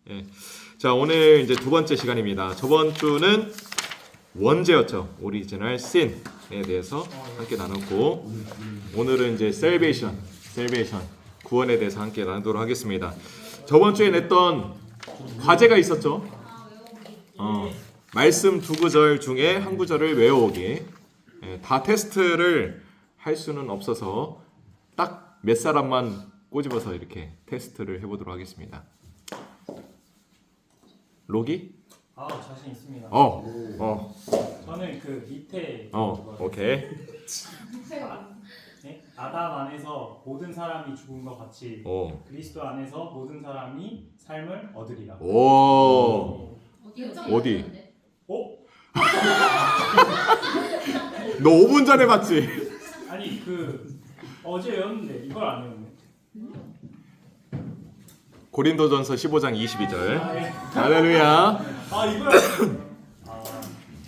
예. 자, 오늘 이제 두 번째 시간입니다. 저번 주는 원죄였죠. 오리지널 신에 대해서 함께 나눴고, 오늘은 이제 셀베이션, 구원에 대해서 함께 나누도록 하겠습니다. 저번 주에 냈던 과제가 있었죠. 말씀 두 구절 중에 한 구절을 외워오기. 예, 다 테스트를 할 수는 없어서 딱 몇 사람만 꼬집어서 이렇게 테스트를 해보도록 하겠습니다. 로기? 자신 있습니다. 저는 그 밑에 오케이. 네? 아담 안에서 모든 사람이 죽은 것 같이 그리스도 안에서 모든 사람이 삶을 얻으리라. 오. 어디? 너 5분 전에 봤지? 아니 어제 외웠는데 이걸 안 외웠네. 고린도전서 15장 22절. 네. 할렐루야. 이걸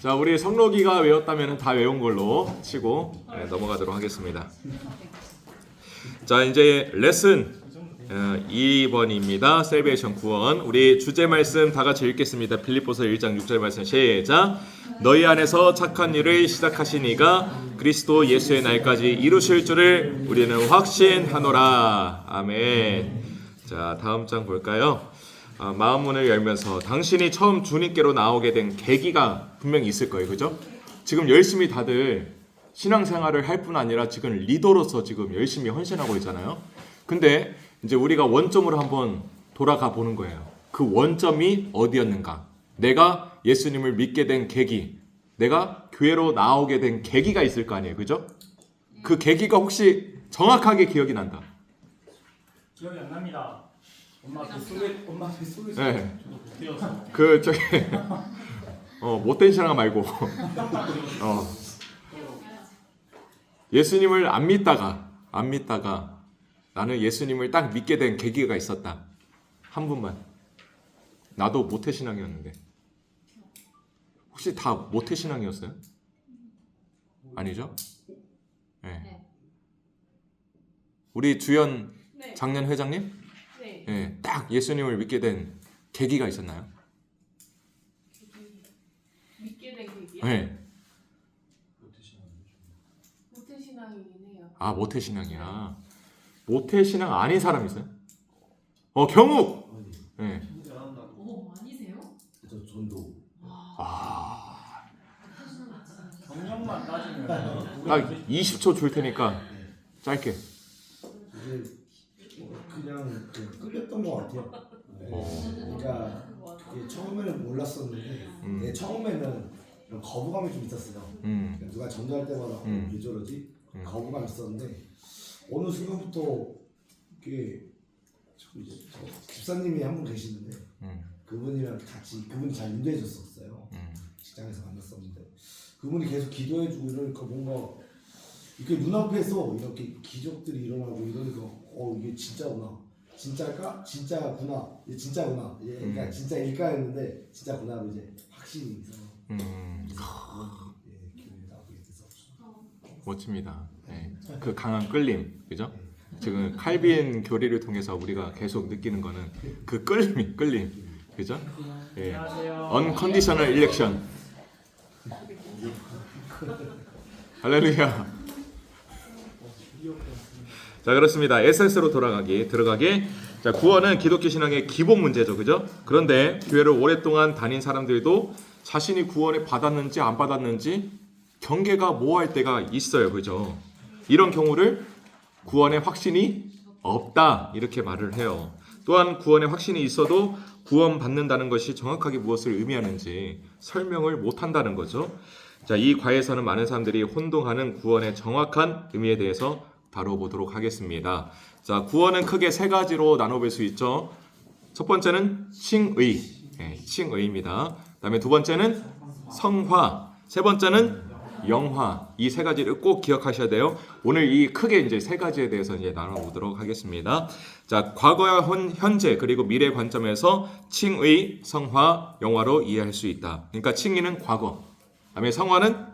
자, 우리 성록이가 외웠다면 다 외운 걸로 치고 넘어가도록 하겠습니다. 자, 이제 레슨 2번입니다. 셀베이션 구원. 우리 주제 말씀 다 같이 읽겠습니다. 빌립보서 1장 6절 말씀 시작. 너희 안에서 착한 일을 시작하신 이가 그리스도 예수의 날까지 이루실 줄을 우리는 확신하노라. 아멘. 자, 다음 장 볼까요? 마음문을 열면서 당신이 처음 주님께로 나오게 된 계기가 분명히 있을 거예요. 그죠? 지금 열심히 다들 신앙생활을 할 뿐 아니라 지금 리더로서 지금 열심히 헌신하고 있잖아요. 근데 이제 우리가 원점으로 한번 돌아가 보는 거예요. 그 원점이 어디였는가? 내가 예수님을 믿게 된 계기, 내가 교회로 나오게 된 계기가 있을 거 아니에요. 그죠? 그 계기가 혹시 정확하게 기억이 난다. 기억이 안 납니다. 엄마 뱃속에 네. 뛰어서. 못된 신앙 말고 예수님을 안 믿다가 나는 예수님을 딱 믿게 된 계기가 있었다. 한 분만. 나도 모태신앙이었는데. 혹시 다 모태신앙이었어요? 아니죠? 네. 우리 주연 장년 회장님? 네, 딱 예수님을 믿게 된 계기가 있었나요? 믿게 된 계기요? 네. 모태신앙이긴 해요. 모태신앙이야. 모태신앙 아닌 사람 있어요? 경욱! 네. 아니세요? 저 전도. 경력만 따지면 딱 20초 줄 테니까 짧게. 이게 그냥 끌렸던 것 같아요. 그러니까 그게 처음에는 몰랐었는데 처음에는 이런 거부감이 좀 있었어요. 그러니까 누가 전도할 때마다 왜 저러지? 거부감이 있었는데 어느 순간부터 이게 이제 집사님이 한 분 계시는데 그분이랑 같이 그분이 잘 인도해 줬었어요. 직장에서 만났었는데 그분이 계속 기도해주고 이러니까 뭔가 이렇게 눈앞에서 이렇게 기적들이 일어나고 이러니까 이게 진짜구나. 진짜일까? 진짜구나. 이게 진짜구나. 그러니까 진짜일까 했는데 진짜구나로 이제 확신이 있어서 교회에 나오게 돼서 멋집니다. 네. 그 강한 끌림, 그죠? 지금 칼빈 교리를 통해서 우리가 계속 느끼는 거는 그 끌림, 그죠? 예. 안녕하세요. Unconditional election. 할렐루야. 자, 그렇습니다. 에센스로 들어가기. 자, 구원은 기독교 신앙의 기본 문제죠, 그죠? 그런데 교회를 오랫동안 다닌 사람들도 자신이 구원을 받았는지 안 받았는지 경계가 모호할 때가 있어요, 그죠? 이런 경우를 구원의 확신이 없다 이렇게 말을 해요. 또한 구원의 확신이 있어도 구원받는다는 것이 정확하게 무엇을 의미하는지 설명을 못한다는 거죠. 자, 이 과에서는 많은 사람들이 혼동하는 구원의 정확한 의미에 대해서 다뤄보도록 하겠습니다. 자, 구원은 크게 세 가지로 나눠볼 수 있죠. 첫 번째는 칭의, 칭의입니다. 그다음에 두 번째는 성화, 세 번째는 영화. 이 세 가지를 꼭 기억하셔야 돼요. 오늘 이 크게 이제 세 가지에 대해서 이제 나눠보도록 하겠습니다. 자, 과거와 현재 그리고 미래 관점에서 칭의, 성화, 영화로 이해할 수 있다. 그러니까 칭의는 과거, 그다음에 성화는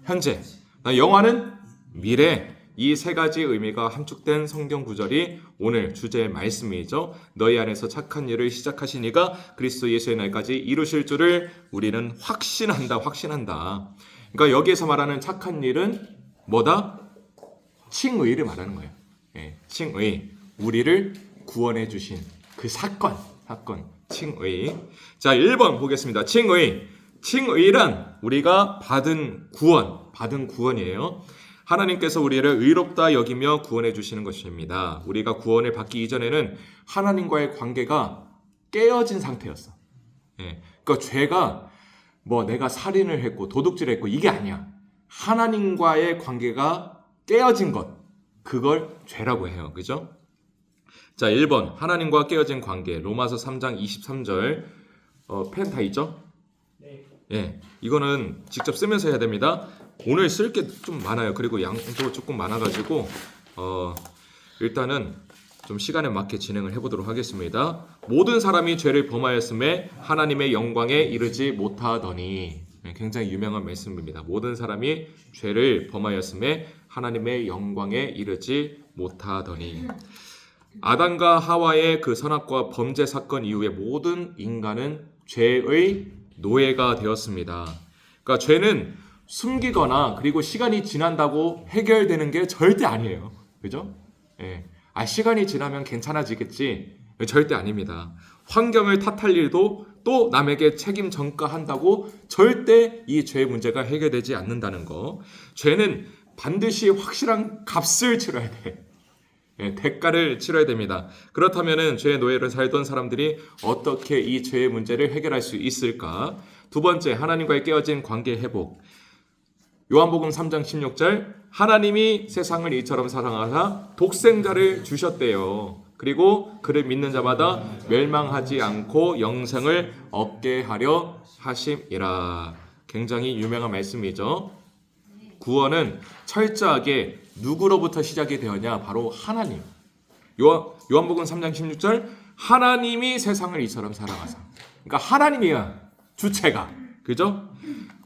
현재, 영화는 미래. 이 세 가지 의미가 함축된 성경 구절이 오늘 주제의 말씀이죠. 너희 안에서 착한 일을 시작하시니가 그리스도 예수의 날까지 이루실 줄을 우리는 확신한다. 그러니까 여기에서 말하는 착한 일은 뭐다? 칭의를 말하는 거예요. 칭의. 우리를 구원해 주신 그 사건. 칭의. 자, 1번 보겠습니다. 칭의란 우리가 받은 구원이에요. 하나님께서 우리를 의롭다 여기며 구원해 주시는 것입니다. 우리가 구원을 받기 이전에는 하나님과의 관계가 깨어진 상태였어. 그러니까 죄가 뭐 내가 살인을 했고 도둑질을 했고 이게 아니야. 하나님과의 관계가 깨어진 것. 그걸 죄라고 해요. 그죠? 자, 1번 하나님과 깨어진 관계. 로마서 3장 23절. 펜 다 있죠? 네. 이거는 직접 쓰면서 해야 됩니다. 오늘 쓸 게 좀 많아요. 그리고 양도 조금 많아가지고 일단은 좀 시간에 맞게 진행을 해보도록 하겠습니다. 모든 사람이 죄를 범하였음에 하나님의 영광에 이르지 못하더니. 굉장히 유명한 말씀입니다. 모든 사람이 죄를 범하였음에 하나님의 영광에 이르지 못하더니. 아담과 하와의 그 선악과 범죄 사건 이후에 모든 인간은 죄의 노예가 되었습니다. 그러니까 죄는 숨기거나 그리고 시간이 지난다고 해결되는 게 절대 아니에요. 그죠? 시간이 지나면 괜찮아지겠지. 절대 아닙니다. 환경을 탓할 일도 또 남에게 책임 전가한다고 절대 이 죄의 문제가 해결되지 않는다는 거. 죄는 반드시 확실한 값을 치러야 돼. 대가를 치러야 됩니다. 그렇다면 죄의 노예로 살던 사람들이 어떻게 이 죄의 문제를 해결할 수 있을까? 두 번째, 하나님과의 깨어진 관계 회복. 요한복음 3장 16절, 하나님이 세상을 이처럼 사랑하사 독생자를 주셨대요. 그리고 그를 믿는 자마다 멸망하지 않고 영생을 얻게 하려 하심이라. 굉장히 유명한 말씀이죠. 구원은 철저하게 누구로부터 시작이 되었냐? 바로 하나님. 요한복음 3장 16절, 하나님이 세상을 이처럼 사랑하사. 그러니까 하나님이야, 주체가. 그죠?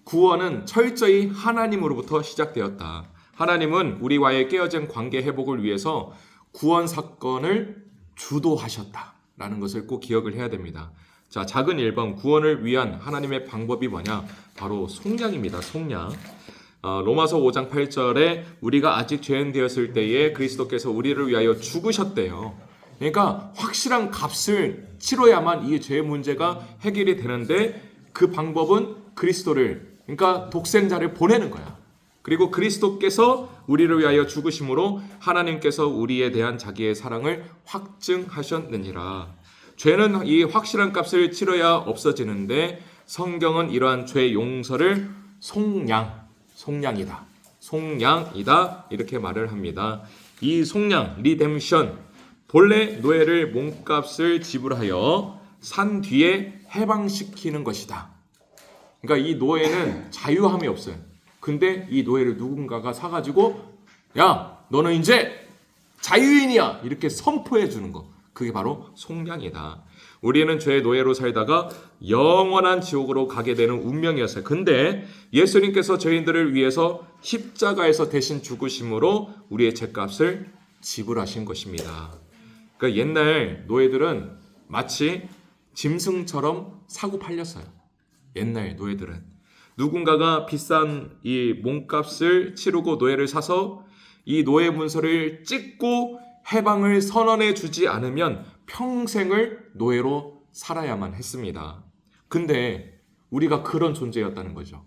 구원은 철저히 하나님으로부터 시작되었다. 하나님은 우리와의 깨어진 관계 회복을 위해서 구원 사건을 주도하셨다라는 것을 꼭 기억을 해야 됩니다. 자, 작은 1번, 구원을 위한 하나님의 방법이 뭐냐? 바로 속량입니다. 속량. 로마서 5장 8절에 우리가 아직 죄인 되었을 때에 그리스도께서 우리를 위하여 죽으셨대요. 그러니까 확실한 값을 치러야만 이 죄의 문제가 해결이 되는데, 그 방법은 그리스도를, 그러니까 독생자를 보내는 거야. 그리고 그리스도께서 우리를 위하여 죽으심으로 하나님께서 우리에 대한 자기의 사랑을 확증하셨느니라. 죄는 이 확실한 값을 치러야 없어지는데, 성경은 이러한 죄 용서를 속량이다 이렇게 말을 합니다. 이 속량, 리뎀션, 본래 노예를 몸값을 지불하여 산 뒤에 해방시키는 것이다. 그러니까 이 노예는 자유함이 없어요. 근데 이 노예를 누군가가 사가지고, 야, 너는 이제 자유인이야, 이렇게 선포해 주는 거. 그게 바로 속량이다. 우리는 죄의 노예로 살다가 영원한 지옥으로 가게 되는 운명이었어요. 근데 예수님께서 죄인들을 위해서 십자가에서 대신 죽으심으로 우리의 죄값을 지불하신 것입니다. 그러니까 옛날 노예들은 마치 짐승처럼 사고 팔렸어요. 옛날 노예들은 누군가가 비싼 이 몸값을 치르고 노예를 사서 이 노예 문서를 찍고 해방을 선언해 주지 않으면 평생을 노예로 살아야만 했습니다. 근데 우리가 그런 존재였다는 거죠.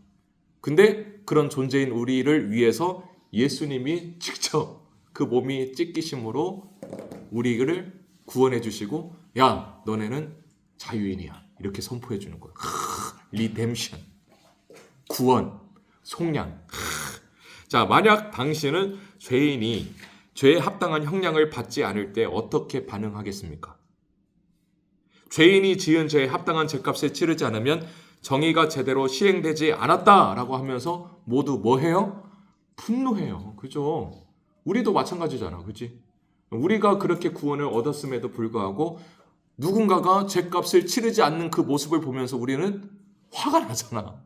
근데 그런 존재인 우리를 위해서 예수님이 직접 그 몸이 찢기심으로 우리를 구원해 주시고, 야, 너네는 자유인이야, 이렇게 선포해 주는 거예요. 리뎀션, 구원, 속량. 자, 만약 당신은 죄인이 죄에 합당한 형량을 받지 않을 때 어떻게 반응하겠습니까? 죄인이 지은 죄에 합당한 죄값을 치르지 않으면 정의가 제대로 시행되지 않았다라고 하면서 모두 뭐 해요? 분노해요. 그죠? 우리도 마찬가지잖아. 그치? 우리가 그렇게 구원을 얻었음에도 불구하고 누군가가 죄값을 치르지 않는 그 모습을 보면서 우리는 화가 나잖아.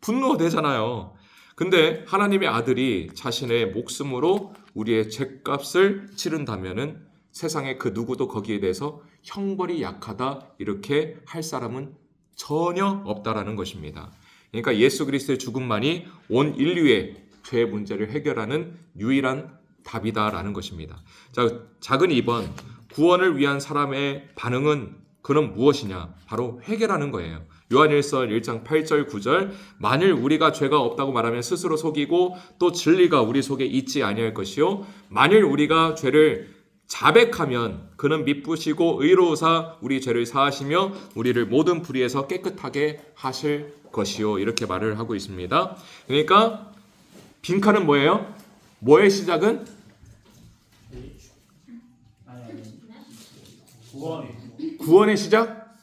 분노가 되잖아요. 근데 하나님의 아들이 자신의 목숨으로 우리의 죄값을 치른다면은 세상에 그 누구도 거기에 대해서 형벌이 약하다 이렇게 할 사람은 전혀 없다라는 것입니다. 그러니까 예수 그리스도의 죽음만이 온 인류의 죄 문제를 해결하는 유일한 답이다라는 것입니다. 자, 작은 2번 구원을 위한 사람의 반응은 그는 무엇이냐? 바로 회개라는 거예요. 요한일서 1장 8절 9절 만일 우리가 죄가 없다고 말하면 스스로 속이고 또 진리가 우리 속에 있지 아니할 것이요 만일 우리가 죄를 자백하면 그는 미쁘시고 의로우사 우리 죄를 사하시며 우리를 모든 불의에서 깨끗하게 하실 것이요 이렇게 말을 하고 있습니다. 그러니까 빈칸은 뭐예요? 뭐의 시작은? 구원의 시작?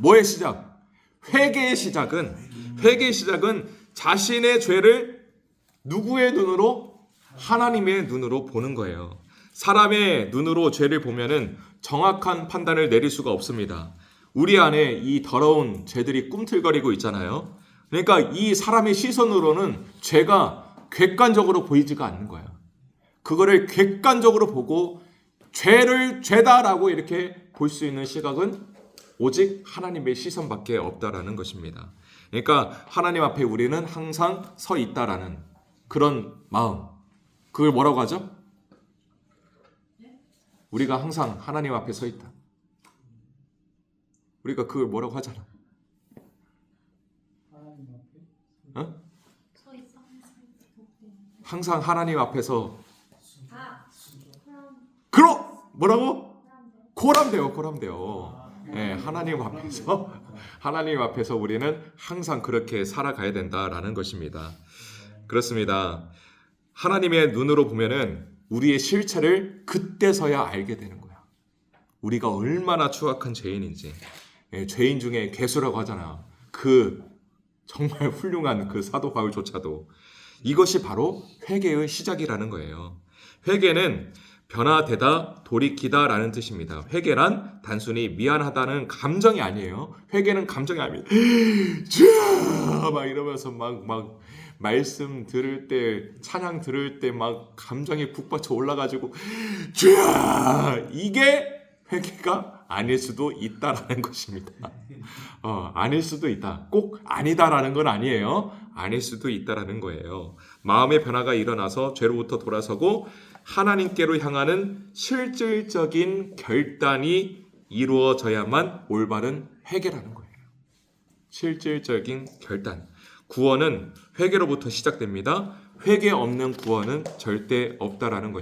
뭐의 시작? 회개의 시작은 자신의 죄를 누구의 눈으로? 하나님의 눈으로 보는 거예요. 사람의 눈으로 죄를 보면은 정확한 판단을 내릴 수가 없습니다. 우리 안에 이 더러운 죄들이 꿈틀거리고 있잖아요. 그러니까 이 사람의 시선으로는 죄가 객관적으로 보이지가 않는 거예요. 그거를 객관적으로 보고 죄를 죄다라고 이렇게 볼 수 있는 시각은 오직 하나님의 시선밖에 없다라는 것입니다. 그러니까 하나님 앞에 우리는 항상 서 있다라는 그런 마음. 그걸 뭐라고 하죠? 우리가 항상 하나님 앞에 서 있다. 우리가 그걸 뭐라고 하잖아. 어? 항상 하나님 앞에서 뭐라고? 고람돼요. 네, 하나님 앞에서 우리는 항상 그렇게 살아가야 된다라는 것입니다. 그렇습니다. 하나님의 눈으로 보면은 우리의 실체를 그때서야 알게 되는 거야. 우리가 얼마나 추악한 죄인인지. 예, 죄인 중에 괴수라고 하잖아. 그 정말 훌륭한 그 사도 바울조차도 이것이 바로 회개의 시작이라는 거예요. 회개는 변화되다, 돌이키다라는 뜻입니다. 회개란 단순히 미안하다는 감정이 아니에요. 회개는 감정이 아닙니다. 막 이러면서 막 말씀 들을 때, 찬양 들을 때 막 감정이 북받쳐 올라가지고 이게 회개가 아닐 수도 있다라는 것입니다. 아닐 수도 있다. 꼭 아니다라는 건 아니에요. 아닐 수도 있다라는 거예요. 마음의 변화가 일어나서 죄로부터 돌아서고 하나님께로 향하는 실질적인 결단이 이루어져야만 올바른 회개라는 거예요. 실질적인 결단. 구원은 회개로부터 시작됩니다. 회개 없는 구원은 절대 없다라는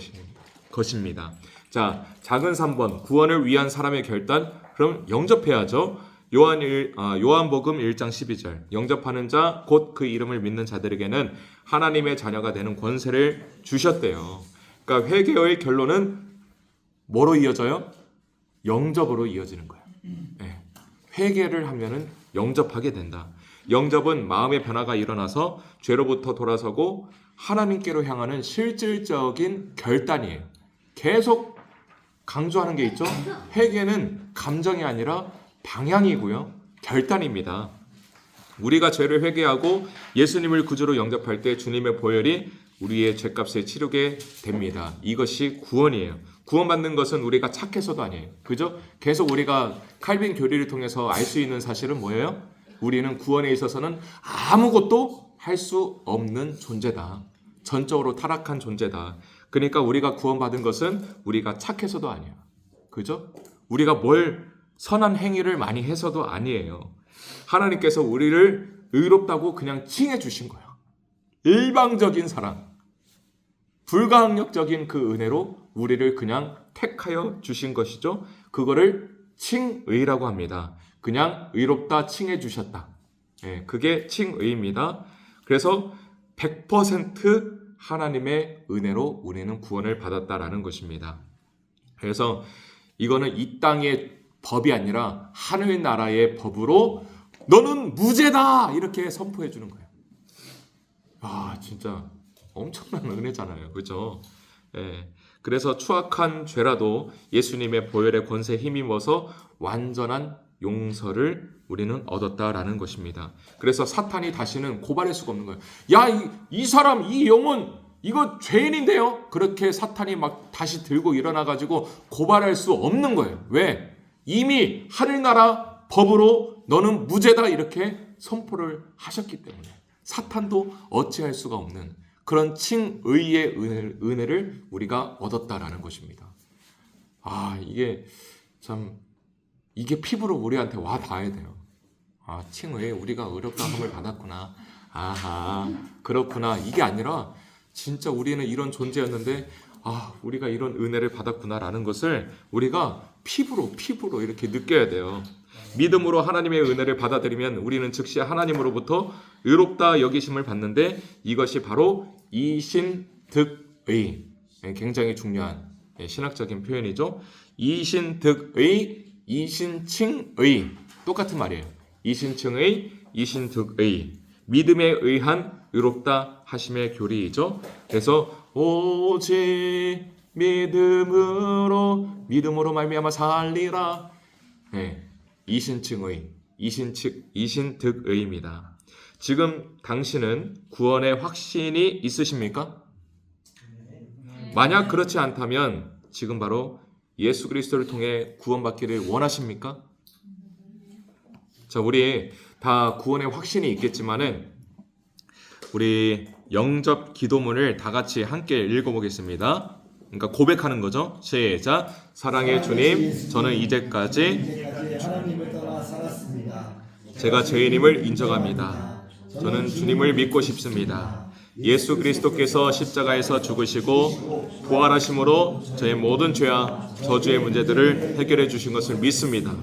것입니다. 자, 작은 3번 구원을 위한 사람의 결단. 그럼 영접해야죠. 요한복음 1장 12절 영접하는 자 곧 그 이름을 믿는 자들에게는 하나님의 자녀가 되는 권세를 주셨대요. 그러니까 회개의 결론은 뭐로 이어져요? 영접으로 이어지는 거예요. 네. 회개를 하면은 영접하게 된다. 영접은 마음의 변화가 일어나서 죄로부터 돌아서고 하나님께로 향하는 실질적인 결단이에요. 계속 강조하는 게 있죠. 회개는 감정이 아니라 방향이고요. 결단입니다. 우리가 죄를 회개하고 예수님을 구주로 영접할 때 주님의 보혈이 우리의 죄값을 치르게 됩니다. 이것이 구원이에요. 구원받는 것은 우리가 착해서도 아니에요. 그죠? 계속 우리가 칼빈 교리를 통해서 알 수 있는 사실은 뭐예요? 우리는 구원에 있어서는 아무것도 할 수 없는 존재다. 전적으로 타락한 존재다. 그러니까 우리가 구원받은 것은 우리가 착해서도 아니야. 그죠? 우리가 뭘 선한 행위를 많이 해서도 아니에요. 하나님께서 우리를 의롭다고 그냥 칭해 주신 거예요. 일방적인 사랑, 불가항력적인 그 은혜로 우리를 그냥 택하여 주신 것이죠. 그거를 칭의라고 합니다. 그냥 의롭다 칭해 주셨다. 예, 그게 칭의입니다. 그래서 100% 하나님의 은혜로 우리는 구원을 받았다라는 것입니다. 그래서 이거는 이 땅의 법이 아니라 하늘나라의 법으로 너는 무죄다 이렇게 선포해 주는 거예요. 아, 진짜 엄청난 은혜잖아요. 그렇죠? 예. 그래서 추악한 죄라도 예수님의 보혈의 권세에 힘입어서 완전한 용서를 우리는 얻었다라는 것입니다. 그래서 사탄이 다시는 고발할 수가 없는 거예요. 야, 이 사람, 이 영혼 이거 죄인인데요? 그렇게 사탄이 막 다시 들고 일어나가지고 고발할 수 없는 거예요. 왜? 이미 하늘나라 법으로 너는 무죄다 이렇게 선포를 하셨기 때문에 사탄도 어찌할 수가 없는 그런 칭의의 은혜를 우리가 얻었다라는 것입니다. 이게 피부로 우리한테 와 닿아야 돼요. 칭의에 우리가 의롭다함을 받았구나. 아하, 그렇구나. 이게 아니라 진짜 우리는 이런 존재였는데 우리가 이런 은혜를 받았구나라는 것을 우리가 피부로 이렇게 느껴야 돼요. 믿음으로 하나님의 은혜를 받아들이면 우리는 즉시 하나님으로부터 의롭다 여기심을 받는데 이것이 바로 이신득의, 굉장히 중요한 신학적인 표현이죠. 이신득의, 이신칭의, 똑같은 말이에요. 이신칭의, 이신득의, 믿음에 의한 의롭다 하심의 교리이죠. 그래서 오직 믿음으로 말미암아 살리라. 이신칭의, 이신득의입니다. 지금 당신은 구원의 확신이 있으십니까? 만약 그렇지 않다면 지금 바로 예수 그리스도를 통해 구원받기를 원하십니까? 자, 우리 다 구원의 확신이 있겠지만은 우리 영접 기도문을 다 같이 함께 읽어보겠습니다. 그러니까 고백하는 거죠. 시작. 사랑의 주님, 저는 이제까지 하나님을 따라 살았습니다. 제가 죄인임을 인정합니다. 저는 주님을 믿고 싶습니다. 예수 그리스도께서 십자가에서 죽으시고 부활하심으로 저의 모든 죄와 저주의 문제들을 해결해 주신 것을 믿습니다.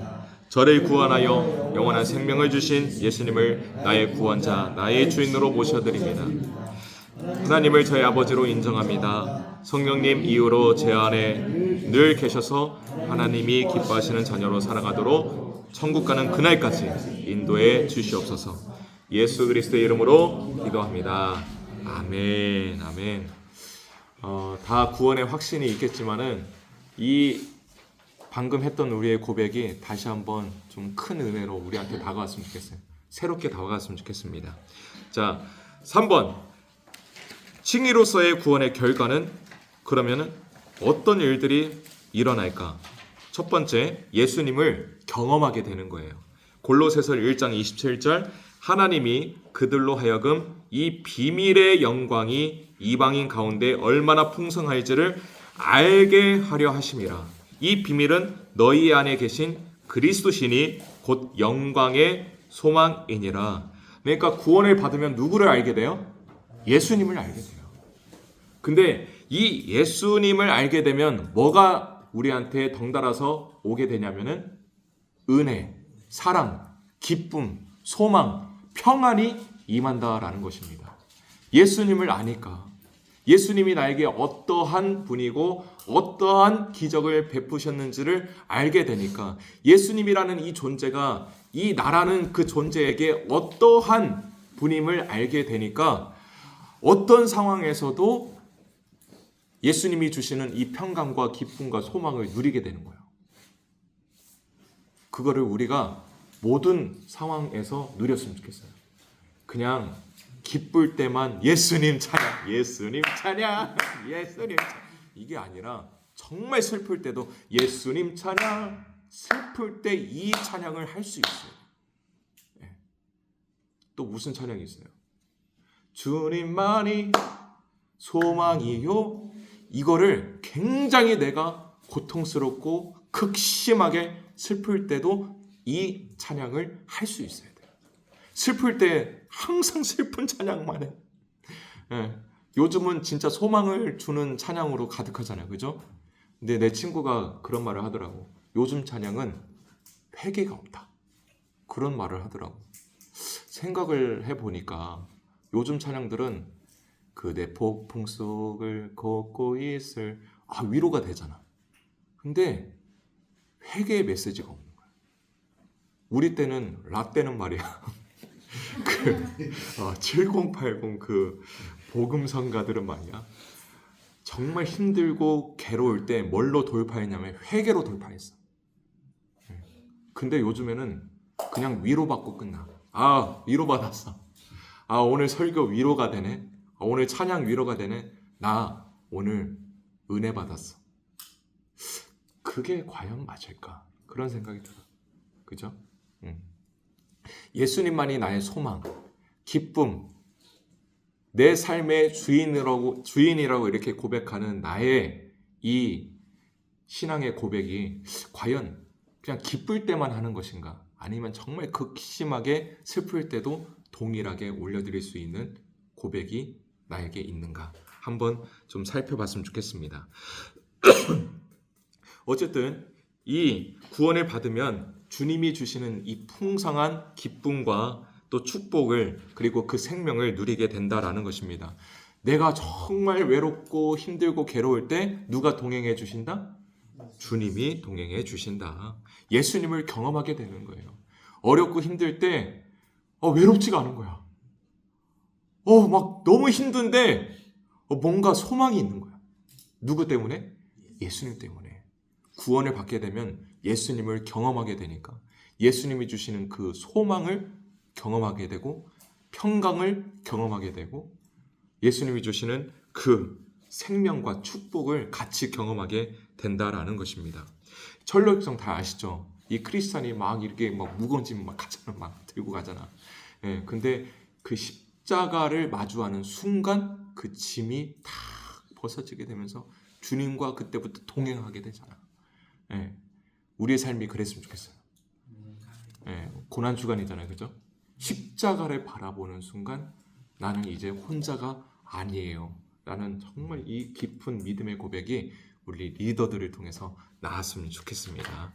저를 구원하여 영원한 생명을 주신 예수님을 나의 구원자, 나의 주인으로 모셔드립니다. 하나님을 저의 아버지로 인정합니다. 성령님 이후로 제 안에 늘 계셔서 하나님이 기뻐하시는 자녀로 살아가도록 천국 가는 그날까지 인도해 주시옵소서. 예수 그리스도의 이름으로 기도합니다. 아멘, 아멘. 다 구원의 확신이 있겠지만은 이 방금 했던 우리의 고백이 다시 한번 좀 큰 은혜로 우리한테 다가왔으면 좋겠어요. 새롭게 다가왔으면 좋겠습니다. 자, 3번. 칭의로서의 구원의 결과는 그러면은 어떤 일들이 일어날까? 첫 번째, 예수님을 경험하게 되는 거예요. 골로새서 1장 27절, 하나님이 그들로 하여금 이 비밀의 영광이 이방인 가운데 얼마나 풍성할지를 알게 하려 하심이라. 이 비밀은 너희 안에 계신 그리스도시니 곧 영광의 소망이니라. 그러니까 구원을 받으면 누구를 알게 돼요? 예수님을 알게 돼요. 근데 이 예수님을 알게 되면 뭐가 우리한테 덩달아서 오게 되냐면은 은혜, 사랑, 기쁨, 소망, 평안이 임한다라는 것입니다. 예수님을 아니까, 예수님이 나에게 어떠한 분이고 어떠한 기적을 베푸셨는지를 알게 되니까, 예수님이라는 이 존재가, 이 나라는 그 존재에게 어떠한 분임을 알게 되니까 어떤 상황에서도 예수님이 주시는 이 평강과 기쁨과 소망을 누리게 되는 거예요. 그거를 우리가 모든 상황에서 누렸으면 좋겠어요. 그냥 기쁠 때만 예수님 찬양, 예수님 찬양, 예수님 찬양, 이게 아니라 정말 슬플 때도 예수님 찬양, 슬플 때 이 찬양을 할 수 있어요. 또 무슨 찬양이 있어요? 주님만이 소망이요. 이거를 굉장히 내가 고통스럽고 극심하게 슬플 때도 이 찬양을 할 수 있어야 돼요. 슬플 때 항상 슬픈 찬양만 해. 요즘은 진짜 소망을 주는 찬양으로 가득하잖아요. 그죠? 근데 내 친구가 그런 말을 하더라고. 요즘 찬양은 회개가 없다. 그런 말을 하더라고. 생각을 해보니까 요즘 찬양들은 그대 폭풍 속을 걷고 있을, 위로가 되잖아. 근데 회개의 메시지가 없는 거야. 우리 때는 라떼는 말이야. 7080 그 복음성가들은 말이야. 정말 힘들고 괴로울 때 뭘로 돌파했냐면 회개로 돌파했어. 근데 요즘에는 그냥 위로받고 끝나. 아, 위로받았어. 아, 오늘 설교 위로가 되네. 아, 오늘 찬양 위로가 되네. 나 오늘 은혜 받았어. 그게 과연 맞을까? 그런 생각이 들어. 그죠? 예수님만이 나의 소망, 기쁨, 내 삶의 주인이라고 이렇게 고백하는 나의 이 신앙의 고백이 과연 그냥 기쁠 때만 하는 것인가? 아니면 정말 극심하게 슬플 때도 동일하게 올려드릴 수 있는 고백이 나에게 있는가? 한번 좀 살펴봤으면 좋겠습니다. 어쨌든 이 구원을 받으면 주님이 주시는 이 풍성한 기쁨과 또 축복을 그리고 그 생명을 누리게 된다라는 것입니다. 내가 정말 외롭고 힘들고 괴로울 때 누가 동행해 주신다? 주님이 동행해 주신다. 예수님을 경험하게 되는 거예요. 어렵고 힘들 때 외롭지가 않은 거야. 막 너무 힘든데 뭔가 소망이 있는 거야. 누구 때문에? 예수님 때문에. 구원을 받게 되면 예수님을 경험하게 되니까 예수님이 주시는 그 소망을 경험하게 되고 평강을 경험하게 되고 예수님이 주시는 그 생명과 축복을 같이 경험하게 된다라는 것입니다. 천로역성 다 아시죠? 이 크리스찬이 막 이렇게 막 무거운 짐 막 가잖아, 막 들고 가잖아. 예, 근데 그 십자가를 마주하는 순간 그 짐이 다 벗어지게 되면서 주님과 그때부터 동행하게 되잖아. 예, 우리의 삶이 그랬으면 좋겠어요. 예, 고난 주간이잖아요, 그죠? 십자가를 바라보는 순간 나는 이제 혼자가 아니에요. 라는 정말 이 깊은 믿음의 고백이 우리 리더들을 통해서 나왔으면 좋겠습니다.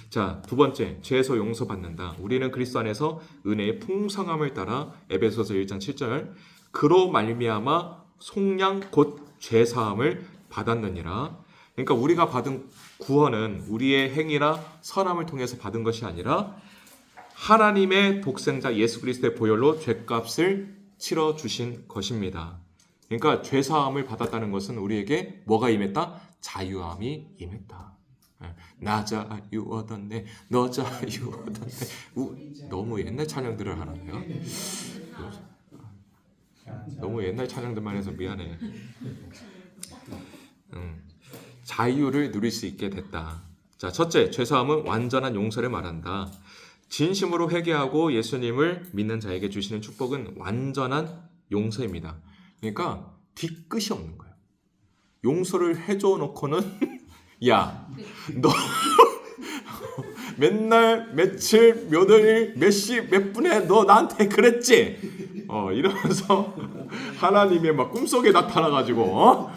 자, 두 번째, 죄에서 용서받는다. 우리는 그리스도 안에서 은혜의 풍성함을 따라 에베소서 1장 7절 그로 말미암아 속량 곧 죄사함을 받았느니라. 그러니까 우리가 받은 구원은 우리의 행위나 선함을 통해서 받은 것이 아니라 하나님의 독생자 예수 그리스도의 보혈로 죄값을 치러주신 것입니다. 그러니까 죄사함을 받았다는 것은 우리에게 뭐가 임했다? 자유함이 임했다. 나 자유 얻었네, 너 자유 얻었네. 너무 옛날 찬양들을 하나요? 너무 옛날 찬양들만 해서 미안해. 자유를 누릴 수 있게 됐다. 자, 첫째, 죄사함은 완전한 용서를 말한다. 진심으로 회개하고 예수님을 믿는 자에게 주시는 축복은 완전한 용서입니다. 그러니까 뒤끝이 없는 거예요. 용서를 해줘 놓고는 야, 너 맨날 며칠 몇월 몇 시 몇 분에 너 나한테 그랬지? 이러면서 하나님의 막 꿈속에 나타나가지고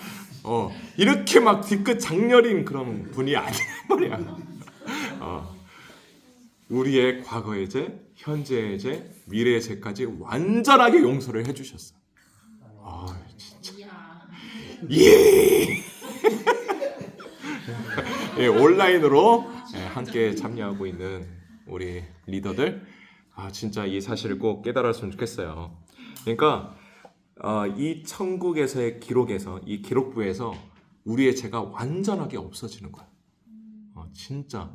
이렇게 막 뒤끝 장렬인 그런 분이 아니란 말이야. 우리의 과거의 죄, 현재의 죄, 미래의 죄까지 완전하게 용서를 해주셨어. 진짜. 예. 예, 온라인으로 함께 참여하고 있는 우리 리더들, 진짜 이 사실을 꼭 깨달았으면 좋겠어요. 그러니까 이 천국에서의 기록에서, 이 기록부에서 우리의 죄가 완전하게 없어지는 거야. 진짜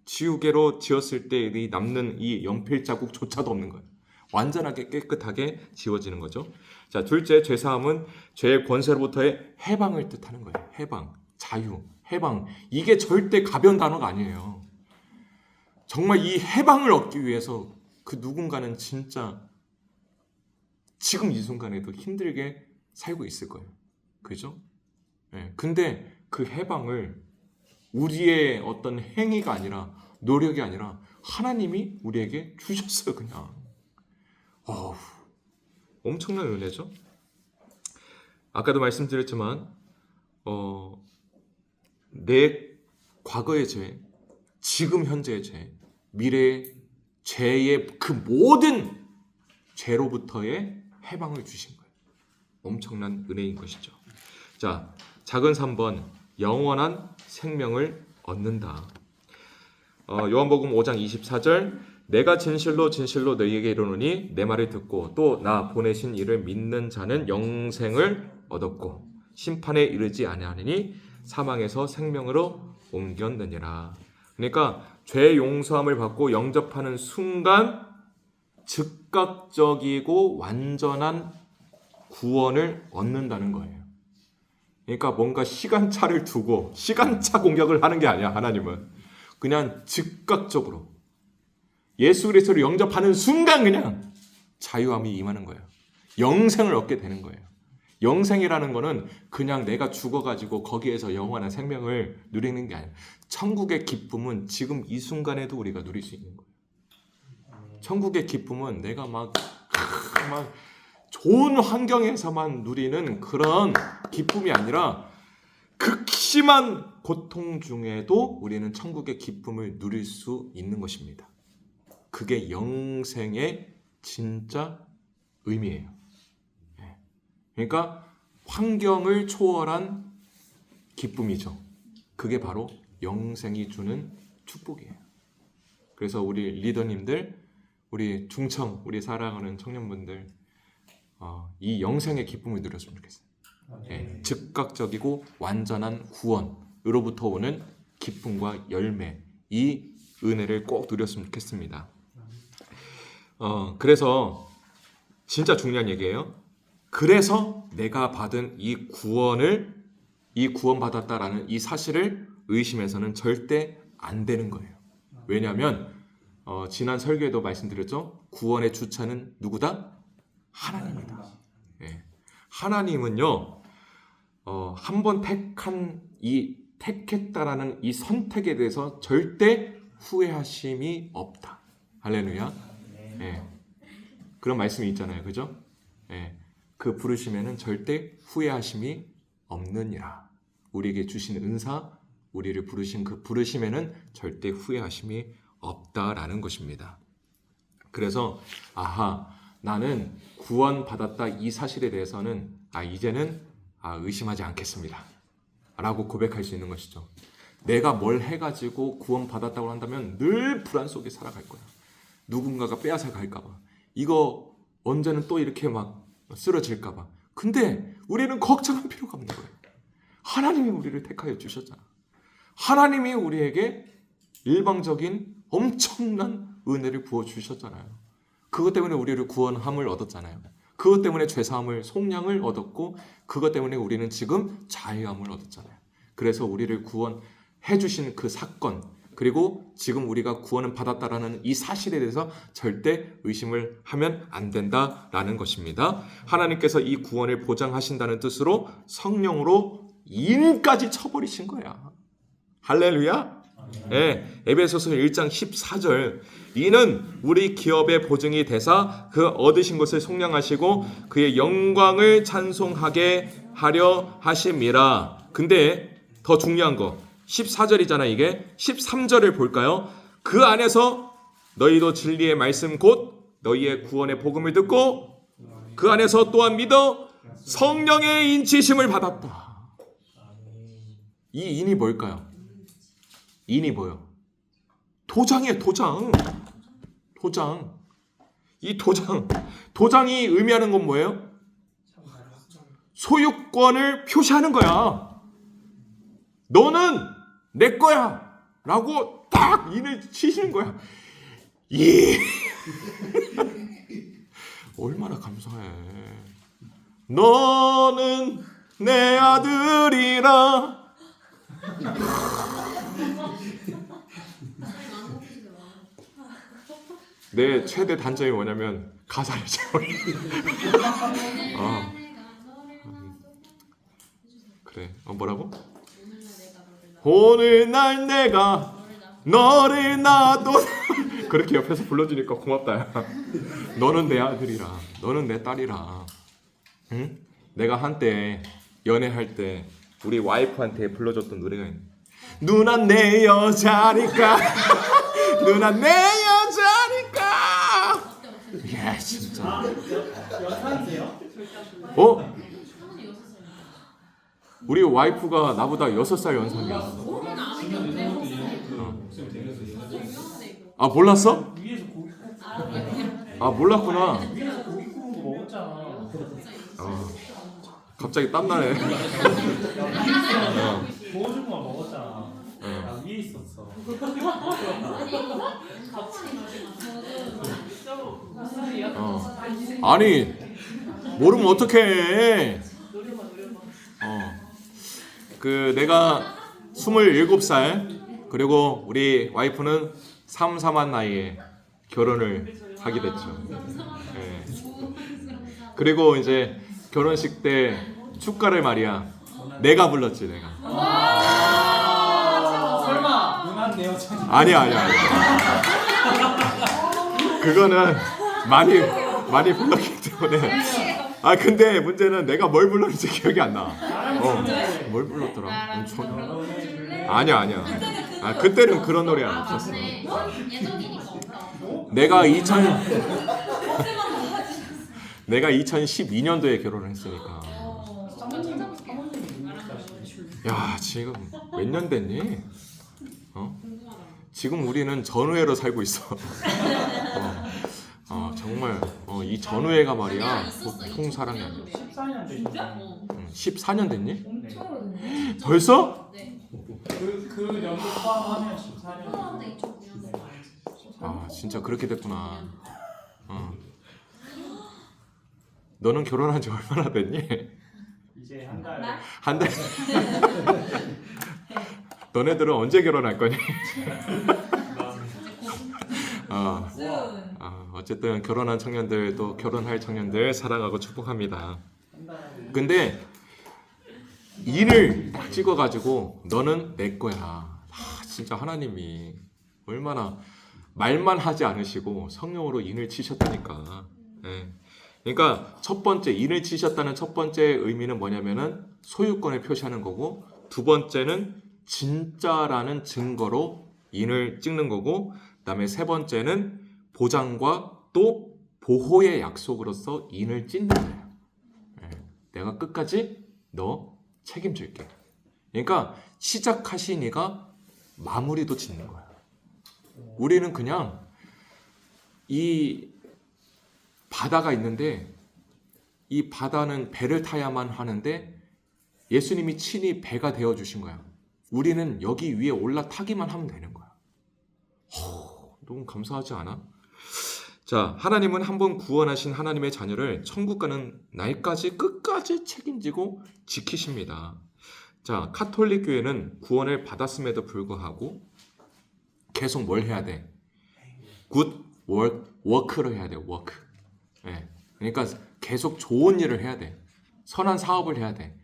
지우개로 지었을 때 남는 이 연필 자국조차도 없는 거예요. 완전하게 깨끗하게 지워지는 거죠. 자, 둘째, 죄사함은 죄의 권세로부터의 해방을 뜻하는 거예요. 해방, 자유, 해방. 이게 절대 가벼운 단어가 아니에요. 정말 이 해방을 얻기 위해서 그 누군가는 진짜 지금 이 순간에도 힘들게 살고 있을 거예요. 그죠? 네. 근데 그 해방을 우리의 어떤 행위가 아니라, 노력이 아니라 하나님이 우리에게 주셨어요. 그냥 엄청난 은혜죠. 아까도 말씀드렸지만 내 과거의 죄, 지금 현재의 죄, 미래의 죄의 그 모든 죄로부터의 해방을 주신 거예요. 엄청난 은혜인 것이죠. 자, 작은 3번, 영원한 생명을 얻는다. 요한복음 5장 24절, 내가 진실로 진실로 너희에게 이르노니 내 말을 듣고 또 나 보내신 이를 믿는 자는 영생을 얻었고 심판에 이르지 아니하느니 사망에서 생명으로 옮겼느니라. 그러니까 죄 용서함을 받고 영접하는 순간 즉각적이고 완전한 구원을 얻는다는 거예요. 그러니까 뭔가 시간차를 두고 시간차 공격을 하는 게 아니야. 하나님은 그냥 즉각적으로 예수 그리스도를 영접하는 순간 그냥 자유함이 임하는 거예요. 영생을 얻게 되는 거예요. 영생이라는 거는 그냥 내가 죽어가지고 거기에서 영원한 생명을 누리는 게 아니에요. 천국의 기쁨은 지금 이 순간에도 우리가 누릴 수 있는 거예요. 천국의 기쁨은 내가 막 좋은 환경에서만 누리는 그런 기쁨이 아니라 극심한 고통 중에도 우리는 천국의 기쁨을 누릴 수 있는 것입니다. 그게 영생의 진짜 의미예요. 그러니까 환경을 초월한 기쁨이죠. 그게 바로 영생이 주는 축복이에요. 그래서 우리 리더님들, 우리 중청, 우리 사랑하는 청년분들 이 영생의 기쁨을 누렸으면 좋겠어요. 예, 즉각적이고 완전한 구원으로부터 오는 기쁨과 열매, 이 은혜를 꼭 누렸으면 좋겠습니다. 그래서 진짜 중요한 얘기예요. 그래서 내가 받은 이 구원받았다라는 이 사실을 의심해서는 절대 안 되는 거예요. 왜냐하면 지난 설교에도 말씀드렸죠. 구원의 주체는 누구다? 하나님이다. 예. 하나님은요, 한번 택했다라는 이 선택에 대해서 절대 후회하심이 없다. 할렐루야. 예. 그런 말씀이 있잖아요, 그죠? 예. 그 부르심에는 절대 후회하심이 없느니라. 우리에게 주신 은사, 우리를 부르신 그 부르심에는 절대 후회하심이 없다라는 것입니다. 그래서 나는 구원받았다 이 사실에 대해서는 이제는 의심하지 않겠습니다 라고 고백할 수 있는 것이죠. 내가 뭘 해가지고 구원받았다고 한다면 늘 불안 속에 살아갈 거야. 누군가가 빼앗아 갈까봐, 이거 언제는 또 이렇게 막 쓰러질까봐. 근데 우리는 걱정할 필요가 없는 거예요. 하나님이 우리를 택하여 주셨잖아. 하나님이 우리에게 일방적인 엄청난 은혜를 부어주셨잖아요. 그것 때문에 우리를 구원함을 얻었잖아요. 그것 때문에 죄사함을, 속량을 얻었고, 그것 때문에 우리는 지금 자유함을 얻었잖아요. 그래서 우리를 구원해 주신 그 사건, 그리고 지금 우리가 구원을 받았다라는 이 사실에 대해서 절대 의심을 하면 안 된다라는 것입니다. 하나님께서 이 구원을 보장하신다는 뜻으로 성령으로 인까지 쳐버리신 거야. 할렐루야. 네, 에베소서 1장 14절, 이는 우리 기업의 보증이 되사 그 얻으신 것을 속량하시고 그의 영광을 찬송하게 하려 하심이라. 근데 더 중요한 거 14절이잖아. 이게 13절을 볼까요? 그 안에서 너희도 진리의 말씀 곧 너희의 구원의 복음을 듣고 그 안에서 또한 믿어 성령의 인치심을 받았다. 이 인이 뭘까요? 인이 뭐요? 도장이에요. 도장. 이 도장이 의미하는 건 뭐예요? 소유권을 표시하는 거야. 너는 내 거야 라고 딱 인을 치시는 거야. 얼마나 감사해. 너는 내 아들이라. 내 최대 단점이 뭐냐면 가사를 잘 그래. 뭐라고? 오늘날 내가 너를 놔둬. 그렇게 옆에서 불러주니까 고맙다. 야. 너는 내 아들이라. 너는 내 딸이라. 응? 내가 한때 연애할 때 우리 와이프한테 불러줬던 노래가 있는. 누나 내 여자니까. 누나 내 여자니까. 야 진짜. 연상이세요? 우리 와이프가 나보다 6살 연상이야. 몰랐어? 위에서 고기 몰랐구나. 위에서 고기 구운 거 먹었잖아. 갑자기 땀나네. 구워준 거 먹었잖아. 위에서 둘이 있었어. 무슨 소리야? 아니 모르면 어떡해. 그 내가 27살 그리고 우리 와이프는 삼삼한 나이에 결혼을 하게 됐죠. 예. 그리고 이제 결혼식 때 축가를 말이야 내가 불렀지 내가. 설마 누나인데요? 아니야. 그거는 많이 불렀기 때문에. 아 근데 문제는 내가 뭘 불렀는지 기억이 안 나. 뭘 불렀더라? 아니야. 아 그때는 그런 노래 안 없었어. 내가 2012년도에 결혼을 했으니까. 야 지금 몇 년 됐니? 지금 우리는 전우회로 살고 있어. 정말 이 전우회가 말이야 보통 사람이 아니야. 14년 됐죠? 14년 됐니? 네. 벌써? 그 연도 포함하면 14년. 아 진짜 그렇게 됐구나. 너는 결혼한 지 얼마나 됐니? 이제 한 달. 한 달. 너네들은 언제 결혼할 거니? 어쨌든 결혼한 청년들 또 결혼할 청년들 사랑하고 축복합니다. 근데 인을 딱 찍어가지고 너는 내 거야. 진짜 하나님이 얼마나 말만 하지 않으시고 성령으로 인을 치셨다니까. 예. 그러니까 첫 번째 인을 치셨다는 첫 번째 의미는 뭐냐면은 소유권을 표시하는 거고, 두 번째는 진짜라는 증거로 인을 찍는 거고, 그다음에 세 번째는 보장과 또 보호의 약속으로서 인을 찢는 거예요. 내가 끝까지 너 책임질게. 그러니까 시작하신 이가 마무리도 짓는 거야. 우리는 그냥 이 바다가 있는데 이 바다는 배를 타야만 하는데 예수님이 친히 배가 되어 주신 거야. 우리는 여기 위에 올라타기만 하면 되는 거야. 너무 감사하지 않아? 자, 하나님은 한번 구원하신 하나님의 자녀를 천국 가는 날까지 끝까지 책임지고 지키십니다. 자, 카톨릭 교회는 구원을 받았음에도 불구하고 계속 뭘 해야 돼? 굿 워크를 해야 돼. 워크. 네. 그러니까 계속 좋은 일을 해야 돼. 선한 사업을 해야 돼.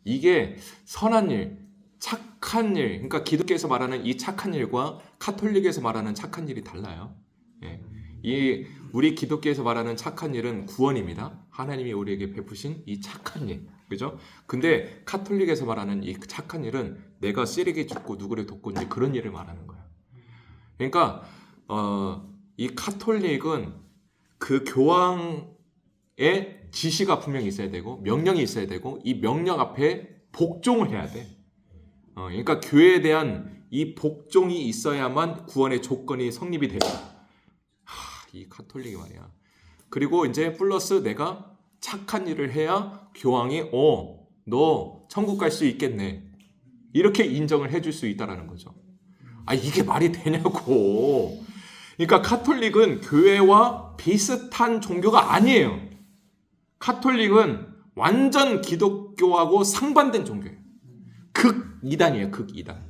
이게 선한 일, 착한 일, 그러니까 기독교에서 말하는 이 착한 일과 카톨릭에서 말하는 착한 일이 달라요. 예. 이 우리 기독교에서 말하는 착한 일은 구원입니다. 하나님이 우리에게 베푸신 이 착한 일, 그죠? 근데 카톨릭에서 말하는 이 착한 일은 내가 쓰레기 줍고 누구를 돕고 이제 그런 일을 말하는 거야. 그러니까 이 카톨릭은 그 교황의 지시가 분명히 있어야 되고 명령이 있어야 되고 이 명령 앞에 복종을 해야 돼. 그러니까 교회에 대한 이 복종이 있어야만 구원의 조건이 성립이 돼요. 이 카톨릭이 말이야. 그리고 이제 플러스 내가 착한 일을 해야 교황이 너 천국 갈 수 있겠네. 이렇게 인정을 해줄 수 있다라는 거죠. 이게 말이 되냐고. 그러니까 카톨릭은 교회와 비슷한 종교가 아니에요. 카톨릭은 완전 기독교하고 상반된 종교예요. 극이단이에요. 극이단.